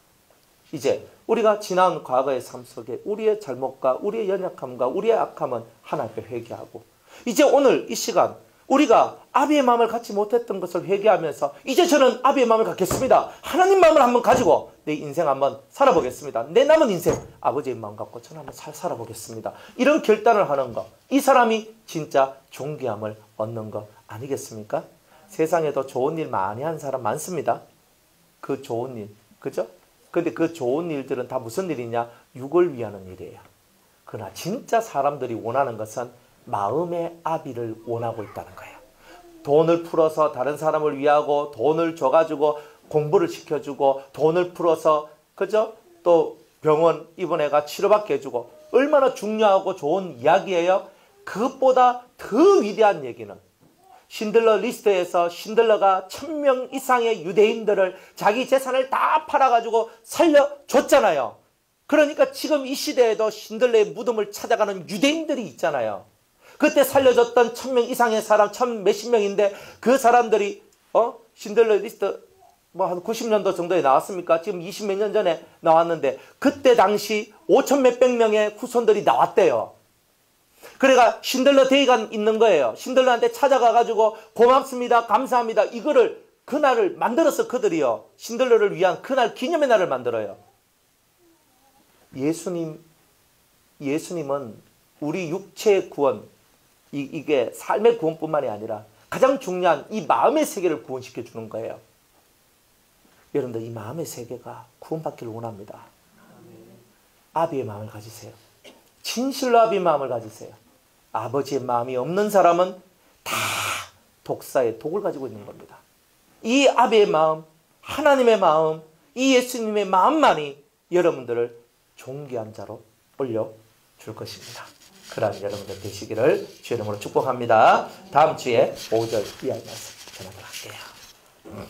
이제 우리가 지난 과거의 삶 속에 우리의 잘못과 우리의 연약함과 우리의 악함은 하나님 앞에 회개하고 이제 오늘 이 시간 우리가 아비의 마음을 갖지 못했던 것을 회개하면서 이제 저는 아비의 마음을 갖겠습니다. 하나님 마음을 한번 가지고 내 인생 한번 살아보겠습니다. 내 남은 인생 아버지의 마음 갖고 저는 한번 살아보겠습니다. 이런 결단을 하는 것, 이 사람이 진짜 존귀함을 얻는 것 아니겠습니까? 세상에도 좋은 일 많이 한 사람 많습니다. 그 좋은 일, 그죠? 근데 그 좋은 일들은 다 무슨 일이냐? 육을 위하는 일이에요. 그러나 진짜 사람들이 원하는 것은 마음의 아비를 원하고 있다는 거예요. 돈을 풀어서 다른 사람을 위하고 돈을 줘가지고 공부를 시켜주고 돈을 풀어서 그죠? 또 병원 입원해가 치료받게 해주고 얼마나 중요하고 좋은 이야기예요. 그것보다 더 위대한 얘기는 신들러 리스트에서 신들러가 1000명 이상의 유대인들을 자기 재산을 다 팔아가지고 살려줬잖아요. 그러니까 지금 이 시대에도 신들러의 무덤을 찾아가는 유대인들이 있잖아요. 그때 살려줬던 1000명 이상의 사람, 1000 몇십 명인데 그 사람들이 신들러 리스트 뭐 한 90년도 정도에 나왔습니까? 지금 20 몇 년 전에 나왔는데 그때 당시 5000 몇백 명의 후손들이 나왔대요. 그래가 신들러 데이가 있는 거예요. 신들러한테 찾아가가지고 고맙습니다, 감사합니다. 이거를 그날을 만들어서 그들이요, 신들러를 위한 그날 기념의 날을 만들어요. 예수님은 우리 육체의 구원, 이게 삶의 구원뿐만이 아니라 가장 중요한 이 마음의 세계를 구원시켜 주는 거예요. 여러분들, 이 마음의 세계가 구원받기를 원합니다. 아비의 마음을 가지세요. 진실로 아비의 마음을 가지세요. 아버지의 마음이 없는 사람은 다 독사의 독을 가지고 있는 겁니다. 이 아비의 마음, 하나님의 마음, 이 예수님의 마음만이 여러분들을 존귀한 자로 올려줄 것입니다. 그러한 여러분들 되시기를 주의 이름으로 축복합니다. 다음 주에 5절 이하의 말씀 전하도록 할게요.